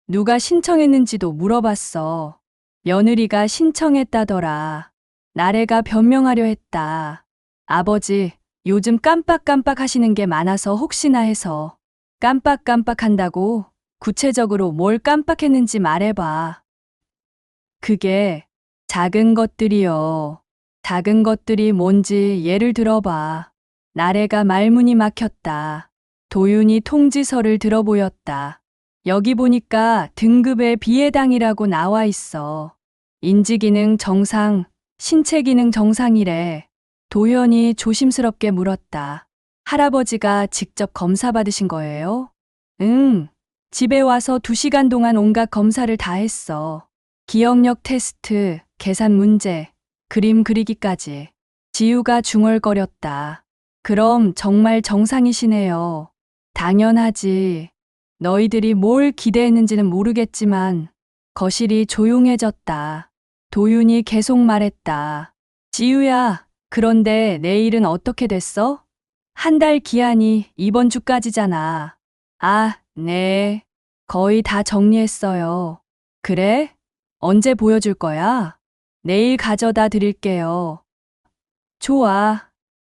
누가 신청했는지도 물어봤어. 며느리가 신청했다더라. 나래가 변명하려 했다. 아버지, 요즘 깜빡깜빡 하시는 게 많아서 혹시나 해서. 깜빡깜빡 한다고? 구체적으로 뭘 깜빡했는지 말해봐. 그게 작은 것들이요. 작은 것들이 뭔지 예를 들어봐. 나래가 말문이 막혔다. 도윤이 통지서를 들어보였다. 여기 보니까 등급의 비해당이라고 나와 있어. 인지기능 정상, 신체기능 정상이래. 도현이 조심스럽게 물었다. 할아버지가 직접 검사 받으신 거예요? 응. 집에 와서 2시간 동안 온갖 검사를 다 했어. 기억력 테스트, 계산 문제, 그림 그리기까지. 지우가 중얼거렸다. 그럼 정말 정상이시네요. 당연하지. 너희들이 뭘 기대했는지는 모르겠지만 거실이 조용해졌다. 도윤이 계속 말했다. 지우야, 그런데 내일은 어떻게 됐어? 한 달 기한이 이번 주까지잖아. 아, 네. 거의 다 정리했어요. 그래? 언제 보여줄 거야? 내일 가져다 드릴게요. 좋아.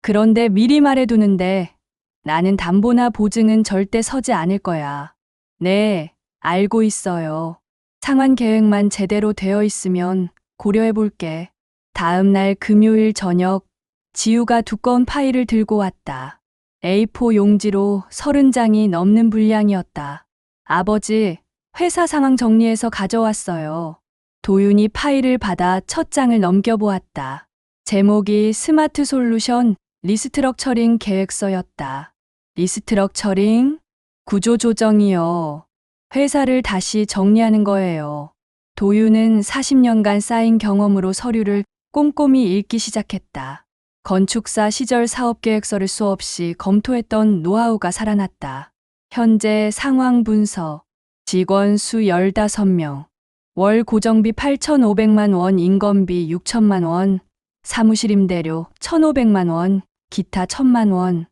그런데 미리 말해두는데 나는 담보나 보증은 절대 서지 않을 거야. 네, 알고 있어요. 상환 계획만 제대로 되어 있으면 고려해 볼게. 다음 날 금요일 저녁, 지우가 두꺼운 파일을 들고 왔다. A4 용지로 30장이 넘는 분량이었다. 아버지, 회사 상황 정리해서 가져왔어요. 도윤이 파일을 받아 첫 장을 넘겨보았다. 제목이 스마트 솔루션 리스트럭처링 계획서였다. 리스트럭처링? 구조조정이요. 회사를 다시 정리하는 거예요. 도윤은 40년간 쌓인 경험으로 서류를 꼼꼼히 읽기 시작했다. 건축사 시절 사업계획서를 수없이 검토했던 노하우가 살아났다. 현재 상황 분석, 직원 수 15명, 월 고정비 8,500만 원, 인건비 6천만 원, 사무실 임대료 1,500만 원, 기타 1,000만 원,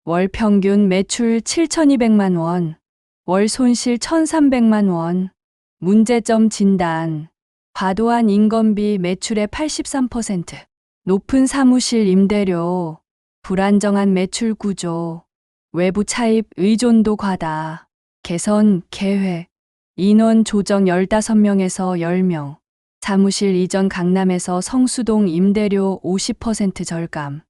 월 평균 매출 7,200만 원, 월 손실 1,300만 원, 문제점 진단, 과도한 인건비 매출의 83%, 높은 사무실 임대료, 불안정한 매출 구조, 외부 차입 의존도 과다, 개선 계획, 인원 조정 15명에서 10명, 사무실 이전 강남에서 성수동 임대료 50% 절감,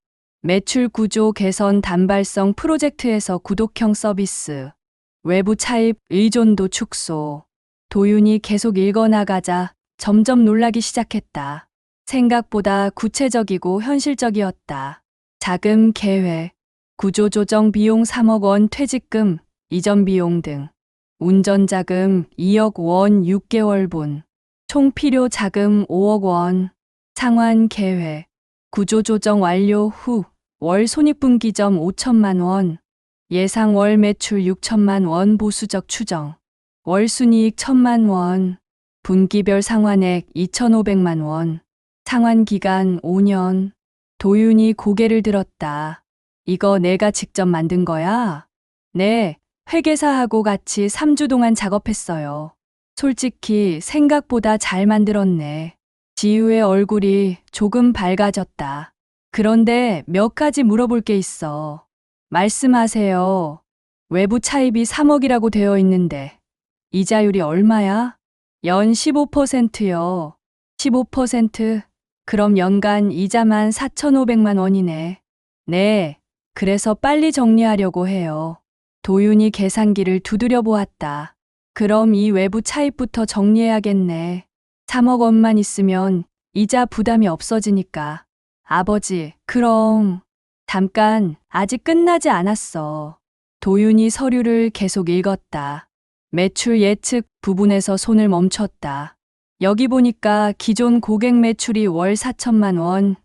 매출 구조 개선 단발성 프로젝트에서 구독형 서비스, 외부 차입 의존도 축소. 도윤이 계속 읽어나가자 점점 놀라기 시작했다. 생각보다 구체적이고 현실적이었다. 자금 계획, 구조조정 비용 3억 원 퇴직금, 이전 비용 등. 운전자금 2억 원 6개월분. 총 필요 자금 5억 원. 상환 계획, 구조조정 완료 후 월 손익분기점 5천만 원. 예상 월 매출 6천만 원 보수적 추정. 월 순이익 1,000만 원. 분기별 상환액 2,500만 원. 상환 기간 5년. 도윤이 고개를 들었다. 이거 내가 직접 만든 거야? 네, 회계사하고 같이 3주 동안 작업했어요. 솔직히 생각보다 잘 만들었네. 지우의 얼굴이 조금 밝아졌다. 그런데 몇 가지 물어볼 게 있어. 말씀하세요. 외부 차입이 3억이라고 되어 있는데 이자율이 얼마야? 연 15%요. 15%? 그럼 연간 이자만 4,500만 원이네. 네, 그래서 빨리 정리하려고 해요. 도윤이 계산기를 두드려 보았다. 그럼 이 외부 차입부터 정리해야겠네. 3억 원만 있으면 이자 부담이 없어지니까. 아버지, 그럼. 잠깐, 아직 끝나지 않았어. 도윤이 서류를 계속 읽었다. 매출 예측 부분에서 손을 멈췄다. 여기 보니까 기존 고객 매출이 월 4천만 원,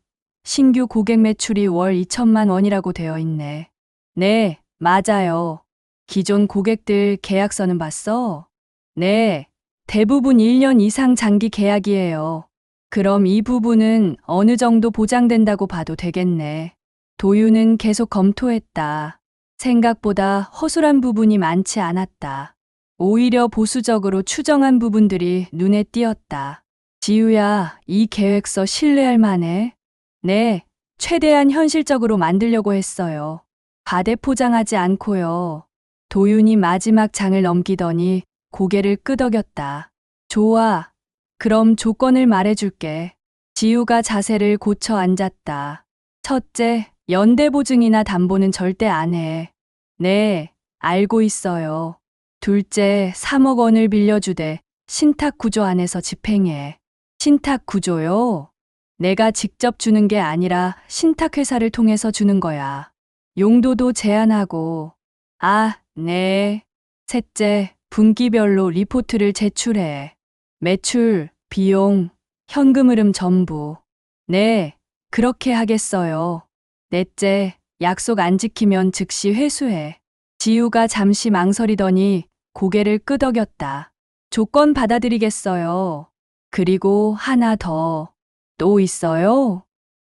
신규 고객 매출이 월 2천만 원이라고 되어 있네. 네, 맞아요. 기존 고객들 계약서는 봤어? 네, 대부분 1년 이상 장기 계약이에요. 그럼 이 부분은 어느 정도 보장된다고 봐도 되겠네. 도윤은 계속 검토했다. 생각보다 허술한 부분이 많지 않았다. 오히려 보수적으로 추정한 부분들이 눈에 띄었다. 지우야, 이 계획서 신뢰할 만해? 네, 최대한 현실적으로 만들려고 했어요. 과대포장하지 않고요. 도윤이 마지막 장을 넘기더니 고개를 끄덕였다. 좋아. 그럼 조건을 말해줄게. 지우가 자세를 고쳐 앉았다. 첫째, 연대보증이나 담보는 절대 안 해. 네, 알고 있어요. 둘째, 3억 원을 빌려주되 신탁 구조 안에서 집행해. 신탁 구조요? 내가 직접 주는 게 아니라 신탁회사를 통해서 주는 거야. 용도도 제한하고. 아, 네. 셋째, 분기별로 리포트를 제출해. 매출, 비용, 현금 흐름 전부. 네, 그렇게 하겠어요. 넷째, 약속 안 지키면 즉시 회수해. 지우가 잠시 망설이더니 고개를 끄덕였다. 조건 받아들이겠어요. 그리고 하나 더. 또 있어요?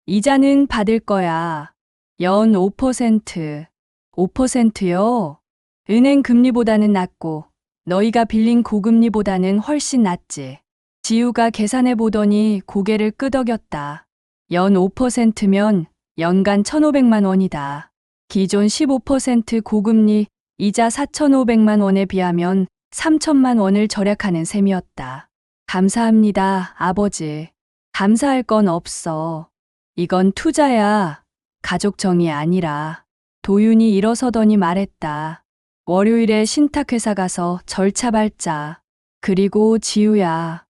이자는 받을 거야. 연 5%. 5%요? 은행 금리보다는 낮고 너희가 빌린 고금리보다는 훨씬 낮지. 지우가 계산해 보더니 고개를 끄덕였다. 연 5%면 연간 1,500만 원이다. 기존 15% 고금리 이자 4,500만 원에 비하면 3천만 원을 절약하는 셈이었다. 감사합니다, 아버지. 감사할 건 없어. 이건 투자야. 가족 정이 아니라. 도윤이 일어서더니 말했다. 월요일에 신탁회사 가서 절차 밟자. 그리고 지우야.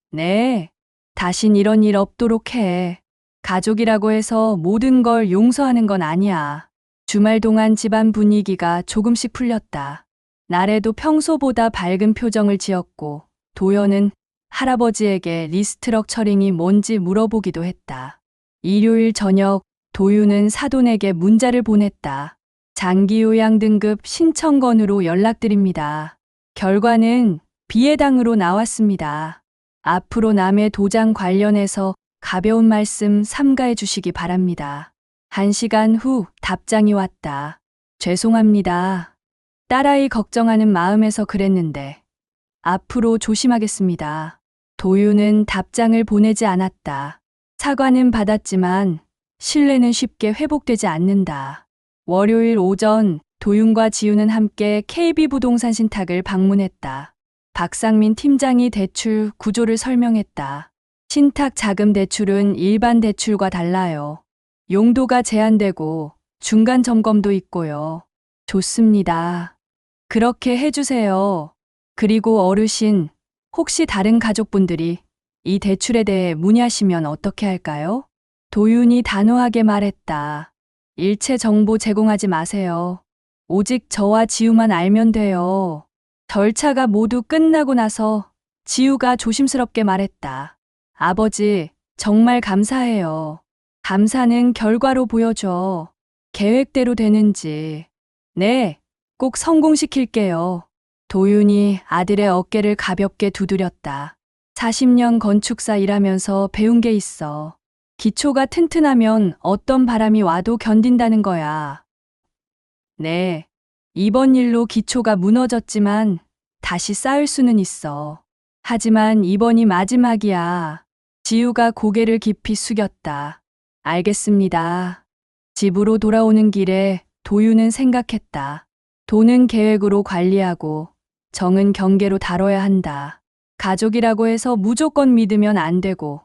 네. 다신 이런 일 없도록 해. 가족이라고 해서 모든 걸 용서하는 건 아니야. 주말 동안 집안 분위기가 조금씩 풀렸다. 나래도 평소보다 밝은 표정을 지었고 도연은 할아버지에게 리스트럭 처링이 뭔지 물어보기도 했다. 일요일 저녁 도윤은 사돈에게 문자를 보냈다. 장기요양 등급 신청건으로 연락드립니다. 결과는 비해당으로 나왔습니다. 앞으로 남의 도장 관련해서 가벼운 말씀 삼가해 주시기 바랍니다. 1시간 후 답장이 왔다. 죄송합니다. 딸아이 걱정하는 마음에서 그랬는데 앞으로 조심하겠습니다. 도윤은 답장을 보내지 않았다. 사과는 받았지만 신뢰는 쉽게 회복되지 않는다. 월요일 오전 도윤과 지우는 함께 KB부동산 신탁을 방문했다. 박상민 팀장이 대출 구조를 설명했다. 신탁 자금 대출은 일반 대출과 달라요. 용도가 제한되고 중간 점검도 있고요. 좋습니다. 그렇게 해주세요. 그리고 어르신, 혹시 다른 가족분들이 이 대출에 대해 문의하시면 어떻게 할까요? 도윤이 단호하게 말했다. 일체 정보 제공하지 마세요. 오직 저와 지우만 알면 돼요. 절차가 모두 끝나고 나서 지우가 조심스럽게 말했다. 아버지, 정말 감사해요. 감사는 결과로 보여줘. 계획대로 되는지. 네, 꼭 성공시킬게요. 도윤이 아들의 어깨를 가볍게 두드렸다. 40년 건축사 일하면서 배운 게 있어. 기초가 튼튼하면 어떤 바람이 와도 견딘다는 거야. 네. 이번 일로 기초가 무너졌지만 다시 쌓을 수는 있어. 하지만 이번이 마지막이야. 지우가 고개를 깊이 숙였다. 알겠습니다. 집으로 돌아오는 길에 도유는 생각했다. 돈은 계획으로 관리하고 정은 경계로 다뤄야 한다. 가족이라고 해서 무조건 믿으면 안 되고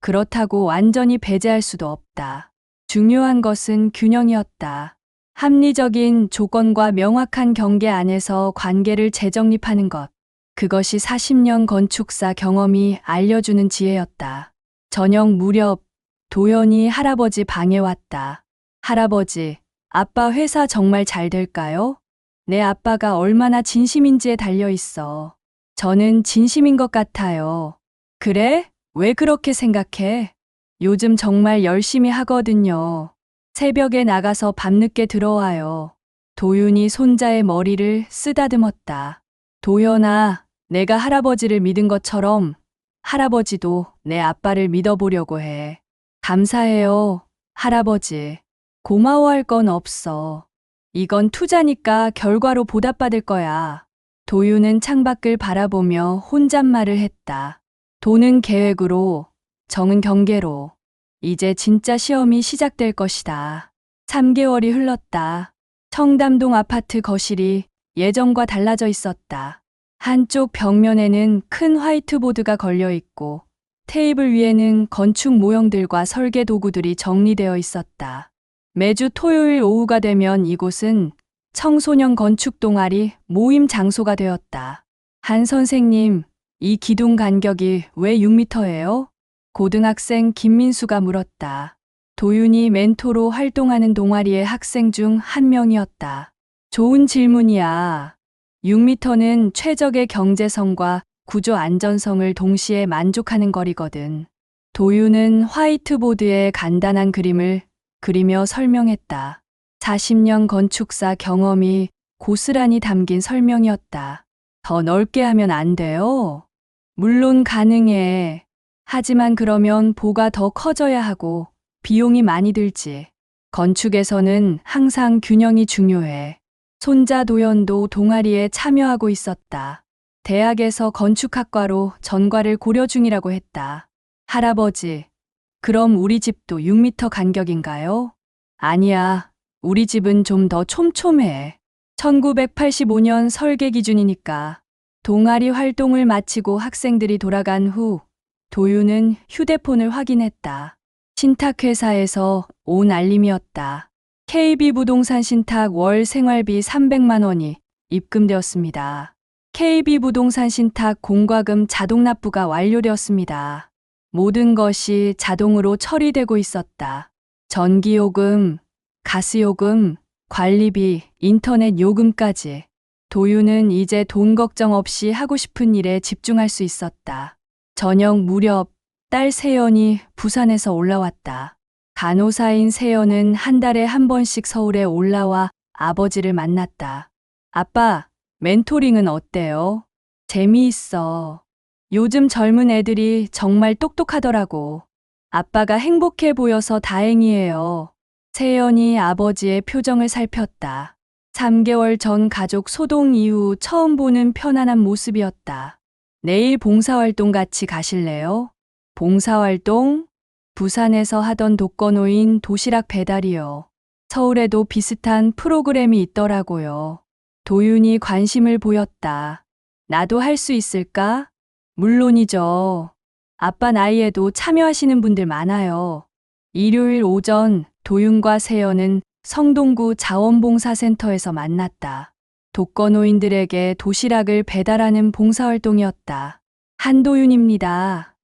그렇다고 완전히 배제할 수도 없다. 중요한 것은 균형이었다. 합리적인 조건과 명확한 경계 안에서 관계를 재정립하는 것. 그것이 40년 건축사 경험이 알려주는 지혜였다. 저녁 무렵 도연이 할아버지 방에 왔다. 할아버지, 아빠 회사 정말 잘 될까요? 내 아빠가 얼마나 진심인지에 달려 있어. 저는 진심인 것 같아요. 그래? 왜 그렇게 생각해? 요즘 정말 열심히 하거든요. 새벽에 나가서 밤늦게 들어와요. 도윤이 손자의 머리를 쓰다듬었다. 도연아, 내가 할아버지를 믿은 것처럼 할아버지도 내 아빠를 믿어보려고 해. 감사해요, 할아버지. 고마워할 건 없어. 이건 투자니까 결과로 보답받을 거야. 도윤은 창밖을 바라보며 혼잣말을 했다. 돈은 계획으로, 정은 경계로. 이제 진짜 시험이 시작될 것이다. 3개월이 흘렀다. 청담동 아파트 거실이 예전과 달라져 있었다. 한쪽 벽면에는 큰 화이트보드가 걸려 있고 테이블 위에는 건축 모형들과 설계 도구들이 정리되어 있었다. 매주 토요일 오후가 되면 이곳은 청소년 건축 동아리 모임 장소가 되었다. 한 선생님, 이 기둥 간격이 왜 6m예요? 고등학생 김민수가 물었다. 도윤이 멘토로 활동하는 동아리의 학생 중 한 명이었다. 좋은 질문이야. 6m는 최적의 경제성과 구조 안전성을 동시에 만족하는 거리거든. 도윤은 화이트보드에 간단한 그림을 그리며 설명했다. 40년 건축사 경험이 고스란히 담긴 설명이었다. 더 넓게 하면 안 돼요? 물론 가능해. 하지만 그러면 보가 더 커져야 하고 비용이 많이 들지. 건축에서는 항상 균형이 중요해. 손자 도연도 동아리에 참여하고 있었다. 대학에서 건축학과로 전과를 고려 중이라고 했다. 할아버지, 그럼 우리 집도 6m 간격인가요? 아니야. 우리 집은 좀 더 촘촘해. 1985년 설계 기준이니까. 동아리 활동을 마치고 학생들이 돌아간 후 도윤은 휴대폰을 확인했다. 신탁회사에서 온 알림이었다. KB부동산 신탁 월 생활비 300만 원이 입금되었습니다. KB부동산 신탁 공과금 자동 납부가 완료되었습니다. 모든 것이 자동으로 처리되고 있었다. 전기요금, 가스요금, 관리비, 인터넷 요금까지. 도윤은 이제 돈 걱정 없이 하고 싶은 일에 집중할 수 있었다. 저녁 무렵 딸 세연이 부산에서 올라왔다. 간호사인 세연은 한 달에 한 번씩 서울에 올라와 아버지를 만났다. 아빠, 멘토링은 어때요? 재미있어. 요즘 젊은 애들이 정말 똑똑하더라고. 아빠가 행복해 보여서 다행이에요. 세연이 아버지의 표정을 살폈다. 3개월 전 가족 소동 이후 처음 보는 편안한 모습이었다. 내일 봉사활동 같이 가실래요? 봉사활동? 부산에서 하던 독거노인 도시락 배달이요. 서울에도 비슷한 프로그램이 있더라고요. 도윤이 관심을 보였다. 나도 할 수 있을까? 물론이죠. 아빠 나이에도 참여하시는 분들 많아요. 일요일 오전 도윤과 세연은 성동구 자원봉사센터에서 만났다. 독거노인들에게 도시락을 배달하는 봉사활동이었다. 한도윤입니다.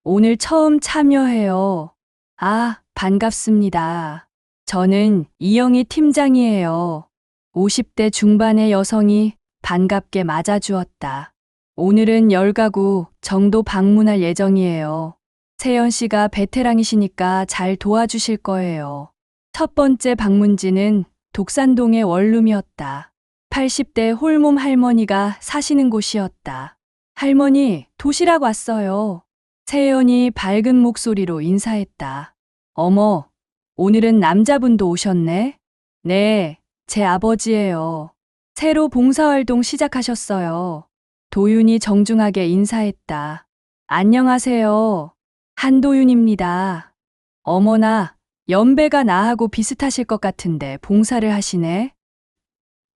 오늘 처음 참여해요. 아, 반갑습니다. 저는 이영희 팀장이에요. 50대 중반의 여성이 반갑게 맞아주었다. 오늘은 10가구 정도 방문할 예정이에요. 세연 씨가 베테랑이시니까 잘 도와주실 거예요. 첫 번째 방문지는 독산동의 원룸이었다. 80대 홀몸 할머니가 사시는 곳이었다. 할머니, 도시락 왔어요. 세연이 밝은 목소리로 인사했다. 어머, 오늘은 남자분도 오셨네? 네, 제 아버지예요. 새로 봉사활동 시작하셨어요. 도윤이 정중하게 인사했다. 안녕하세요. 한도윤입니다. 어머나, 연배가 나하고 비슷하실 것 같은데 봉사를 하시네?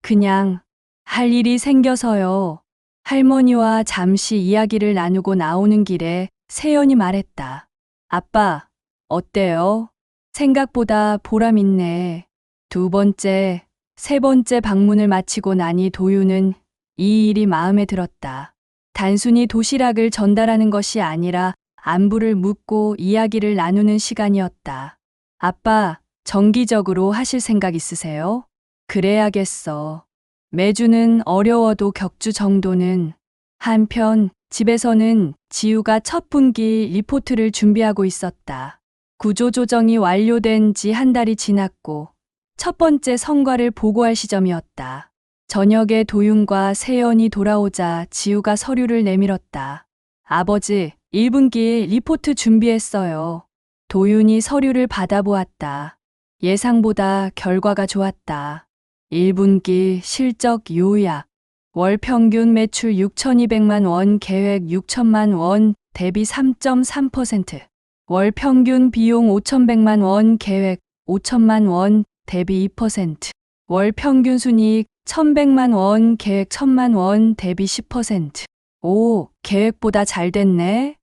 그냥 할 일이 생겨서요. 할머니와 잠시 이야기를 나누고 나오는 길에 세연이 말했다. 아빠, 어때요? 생각보다 보람 있네. 두 번째, 세 번째 방문을 마치고 나니 도윤은 이 일이 마음에 들었다. 단순히 도시락을 전달하는 것이 아니라 안부를 묻고 이야기를 나누는 시간이었다. 아빠, 정기적으로 하실 생각 있으세요? 그래야겠어. 매주는 어려워도 격주 정도는. 한편 집에서는 지우가 첫 분기 리포트를 준비하고 있었다. 구조조정이 완료된 지 한 달이 지났고 첫 번째 성과를 보고할 시점이었다. 저녁에 도윤과 세연이 돌아오자 지우가 서류를 내밀었다. 아버지, 1분기 리포트 준비했어요. 도윤이 서류를 받아보았다. 예상보다 결과가 좋았다. 1분기 실적 요약. 월 평균 매출 6,200만 원, 계획 6천만 원, 대비 3.3%. 월 평균 비용 5,100만 원, 계획 5천만 원, 대비 2%. 월 평균 순이익 1,100만 원, 계획 1,000만 원, 대비 10%. 오, 계획보다 잘 됐네.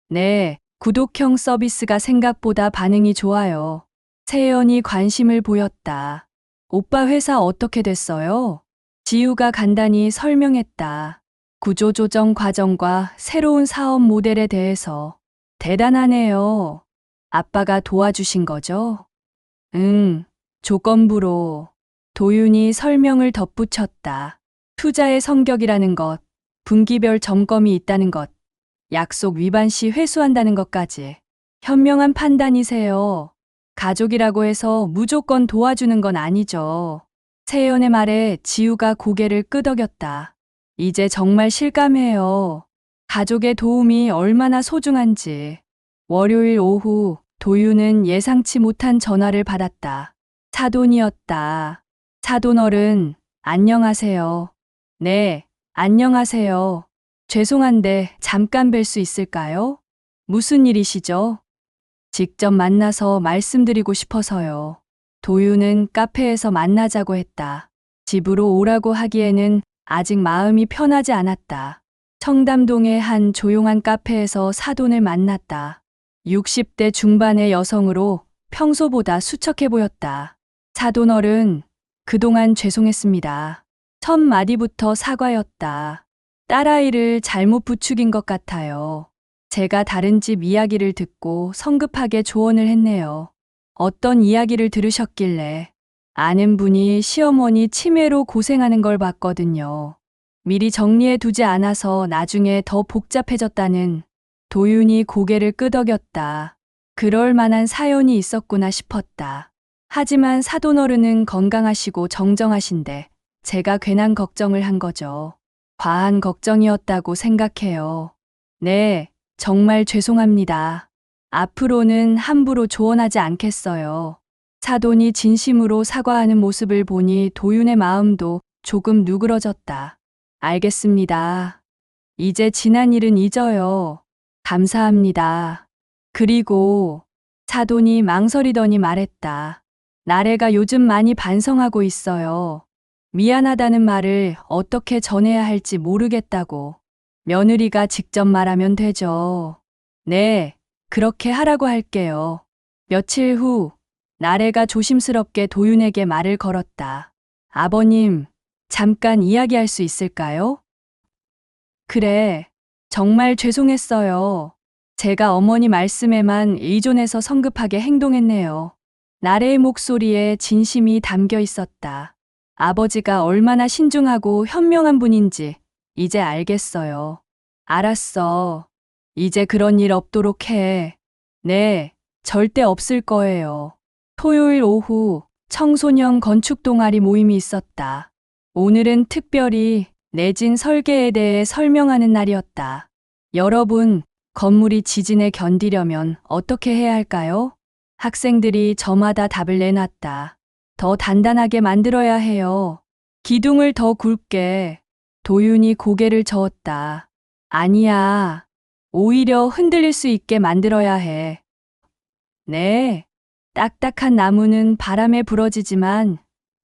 네, 구독형 서비스가 생각보다 반응이 좋아요. 세연이 관심을 보였다. 오빠 회사 어떻게 됐어요? 지우가 간단히 설명했다. 구조조정 과정과 새로운 사업 모델에 대해서. 대단하네요. 아빠가 도와주신 거죠? 응, 조건부로. 도윤이 설명을 덧붙였다. 투자의 성격이라는 것, 분기별 점검이 있다는 것, 약속 위반 시 회수한다는 것까지. 현명한 판단이세요. 가족이라고 해서 무조건 도와주는 건 아니죠. 세연의 말에 지우가 고개를 끄덕였다. 이제 정말 실감해요. 가족의 도움이 얼마나 소중한지. 월요일 오후 도윤은 예상치 못한 전화를 받았다. 사돈이었다. 사돈 어른, 안녕하세요. 네, 안녕하세요. 죄송한데 잠깐 뵐 수 있을까요? 무슨 일이시죠? 직접 만나서 말씀드리고 싶어서요. 도윤은 카페에서 만나자고 했다. 집으로 오라고 하기에는 아직 마음이 편하지 않았다. 청담동의 한 조용한 카페에서 사돈을 만났다. 60대 중반의 여성으로 평소보다 수척해 보였다. 사돈 어른, 그동안 죄송했습니다. 첫 마디부터 사과였다. 딸아이를 잘못 부추긴 것 같아요. 제가 다른 집 이야기를 듣고 성급하게 조언을 했네요. 어떤 이야기를 들으셨길래? 아는 분이 시어머니 치매로 고생하는 걸 봤거든요. 미리 정리해 두지 않아서 나중에 더 복잡해졌다는. 도윤이 고개를 끄덕였다. 그럴 만한 사연이 있었구나 싶었다. 하지만 사돈 어른은 건강하시고 정정하신데 제가 괜한 걱정을 한 거죠. 과한 걱정이었다고 생각해요. 네, 정말 죄송합니다. 앞으로는 함부로 조언하지 않겠어요. 사돈이 진심으로 사과하는 모습을 보니 도윤의 마음도 조금 누그러졌다. 알겠습니다. 이제 지난 일은 잊어요. 감사합니다. 그리고 사돈이 망설이더니 말했다. 나래가 요즘 많이 반성하고 있어요. 미안하다는 말을 어떻게 전해야 할지 모르겠다고. 며느리가 직접 말하면 되죠. 네, 그렇게 하라고 할게요. 며칠 후, 나래가 조심스럽게 도윤에게 말을 걸었다. 아버님, 잠깐 이야기할 수 있을까요? 그래, 정말 죄송했어요. 제가 어머니 말씀에만 의존해서 성급하게 행동했네요. 나래의 목소리에 진심이 담겨 있었다. 아버지가 얼마나 신중하고 현명한 분인지 이제 알겠어요. 알았어. 이제 그런 일 없도록 해. 네, 절대 없을 거예요. 토요일 오후 청소년 건축 동아리 모임이 있었다. 오늘은 특별히 내진 설계에 대해 설명하는 날이었다. 여러분, 건물이 지진에 견디려면 어떻게 해야 할까요? 학생들이 저마다 답을 내놨다. 더 단단하게 만들어야 해요. 기둥을 더 굵게. 도윤이 고개를 저었다. 아니야. 오히려 흔들릴 수 있게 만들어야 해. 네. 딱딱한 나무는 바람에 부러지지만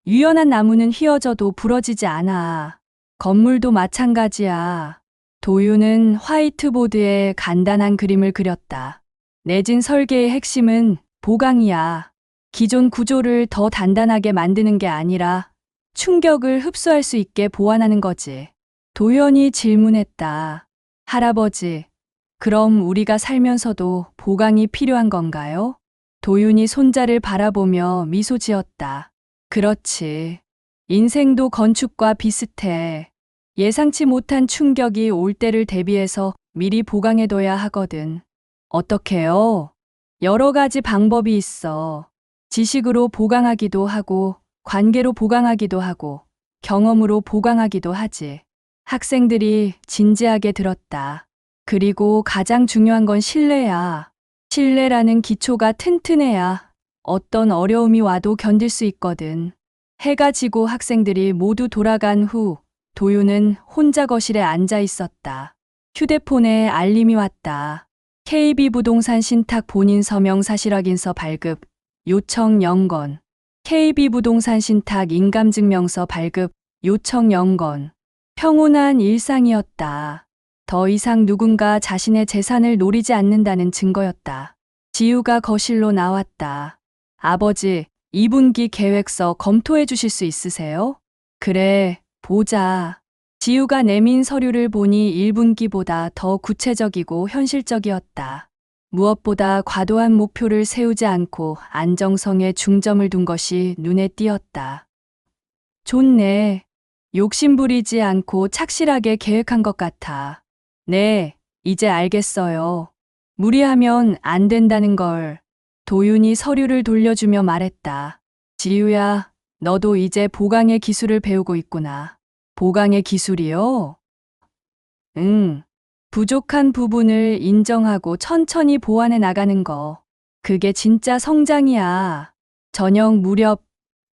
유연한 나무는 휘어져도 부러지지 않아. 건물도 마찬가지야. 도윤은 화이트보드에 간단한 그림을 그렸다. 내진 설계의 핵심은 보강이야. 기존 구조를 더 단단하게 만드는 게 아니라 충격을 흡수할 수 있게 보완하는 거지. 도현이 질문했다. 할아버지, 그럼 우리가 살면서도 보강이 필요한 건가요? 도윤이 손자를 바라보며 미소 지었다. 그렇지. 인생도 건축과 비슷해. 예상치 못한 충격이 올 때를 대비해서 미리 보강해둬야 하거든. 어떻게요? 여러 가지 방법이 있어. 지식으로 보강하기도 하고, 관계로 보강하기도 하고, 경험으로 보강하기도 하지. 학생들이 진지하게 들었다. 그리고 가장 중요한 건 신뢰야. 신뢰라는 기초가 튼튼해야 어떤 어려움이 와도 견딜 수 있거든. 해가 지고 학생들이 모두 돌아간 후 도윤은 혼자 거실에 앉아 있었다. 휴대폰에 알림이 왔다. KB부동산 신탁 본인 서명 사실 확인서 발급, 요청 0건. KB부동산 신탁 인감증명서 발급, 요청 0건. 평온한 일상이었다. 더 이상 누군가 자신의 재산을 노리지 않는다는 증거였다. 지우가 거실로 나왔다. 아버지, 2분기 계획서 검토해 주실 수 있으세요? 그래, 보자. 지우가 내민 서류를 보니 1분기보다 더 구체적이고 현실적이었다. 무엇보다 과도한 목표를 세우지 않고 안정성에 중점을 둔 것이 눈에 띄었다. 좋네. 욕심부리지 않고 착실하게 계획한 것 같아. 네, 이제 알겠어요. 무리하면 안 된다는 걸. 도윤이 서류를 돌려주며 말했다. 지우야, 너도 이제 보강의 기술을 배우고 있구나. 보강의 기술이요? 응. 부족한 부분을 인정하고 천천히 보완해 나가는 거. 그게 진짜 성장이야. 저녁 무렵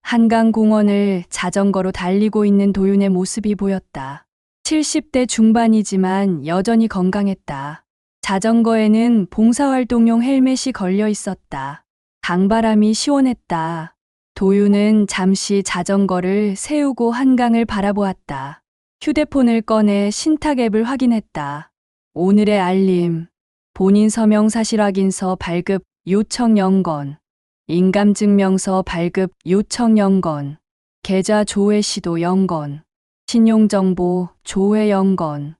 한강공원을 자전거로 달리고 있는 도윤의 모습이 보였다. 70대 중반이지만 여전히 건강했다. 자전거에는 봉사활동용 헬멧이 걸려 있었다. 강바람이 시원했다. 도윤은 잠시 자전거를 세우고 한강을 바라보았다. 휴대폰을 꺼내 신탁 앱을 확인했다. 오늘의 알림. 본인 서명 사실 확인서 발급 요청 0건. 인감증명서 발급 요청 0건. 계좌 조회 시도 0건. 신용정보 조회 0건.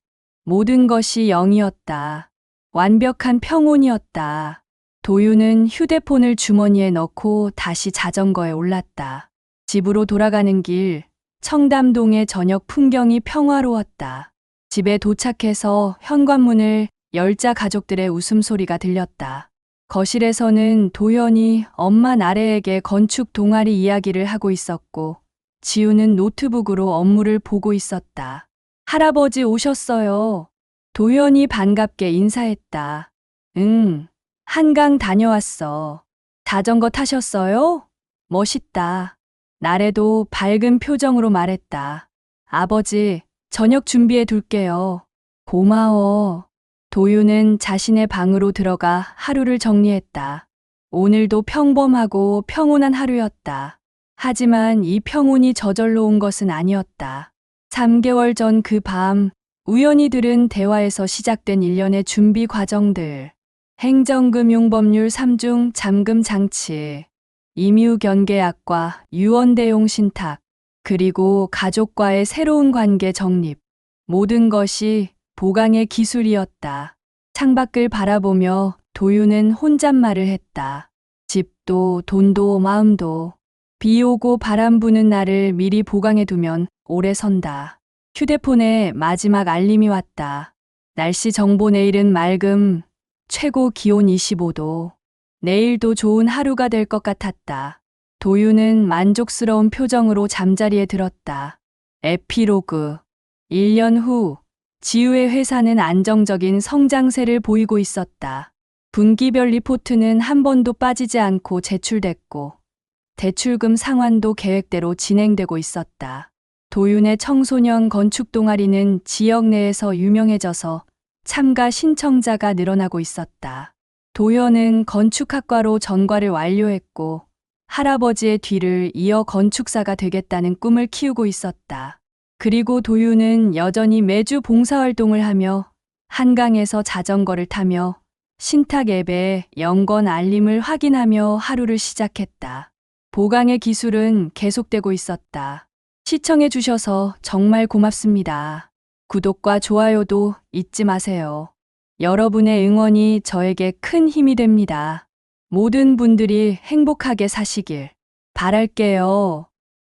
모든 것이 0이었다. 완벽한 평온이었다. 도윤은 휴대폰을 주머니에 넣고 다시 자전거에 올랐다. 집으로 돌아가는 길, 청담동의 저녁 풍경이 평화로웠다. 집에 도착해서 현관문을 열자 가족들의 웃음소리가 들렸다. 거실에서는 도연이 엄마 나래에게 건축 동아리 이야기를 하고 있었고, 지우는 노트북으로 업무를 보고 있었다. 할아버지 오셨어요. 도연이 반갑게 인사했다. 응, 한강 다녀왔어. 자전거 타셨어요? 멋있다. 나래도 밝은 표정으로 말했다. 아버지, 저녁 준비해 둘게요. 고마워. 도윤은 자신의 방으로 들어가 하루를 정리했다. 오늘도 평범하고 평온한 하루였다. 하지만 이 평온이 저절로 온 것은 아니었다. 3개월 전 그 밤, 우연히 들은 대화에서 시작된 일련의 준비 과정들. 행정금융법률 3중 잠금 장치, 임유견계약과 유언대용 신탁, 그리고 가족과의 새로운 관계 정립. 모든 것이 보강의 기술이었다. 창밖을 바라보며 도윤은 혼잣말을 했다. 집도 돈도 마음도. 비 오고 바람 부는 날을 미리 보강해 두면 오래 선다. 휴대폰에 마지막 알림이 왔다. 날씨 정보 내일은 맑음. 최고 기온 25도. 내일도 좋은 하루가 될 것 같았다. 도윤은 만족스러운 표정으로 잠자리에 들었다. 에피로그 1년 후 지우의 회사는 안정적인 성장세를 보이고 있었다. 분기별 리포트는 한 번도 빠지지 않고 제출됐고 대출금 상환도 계획대로 진행되고 있었다. 도윤의 청소년 건축 동아리는 지역 내에서 유명해져서 참가 신청자가 늘어나고 있었다. 도현은 건축학과로 전과를 완료했고 할아버지의 뒤를 이어 건축사가 되겠다는 꿈을 키우고 있었다. 그리고 도윤은 여전히 매주 봉사활동을 하며 한강에서 자전거를 타며 신탁 앱에 연건 알림을 확인하며 하루를 시작했다. 보강의 기술은 계속되고 있었다. 시청해 주셔서 정말 고맙습니다. 구독과 좋아요도 잊지 마세요. 여러분의 응원이 저에게 큰 힘이 됩니다. 모든 분들이 행복하게 사시길 바랄게요.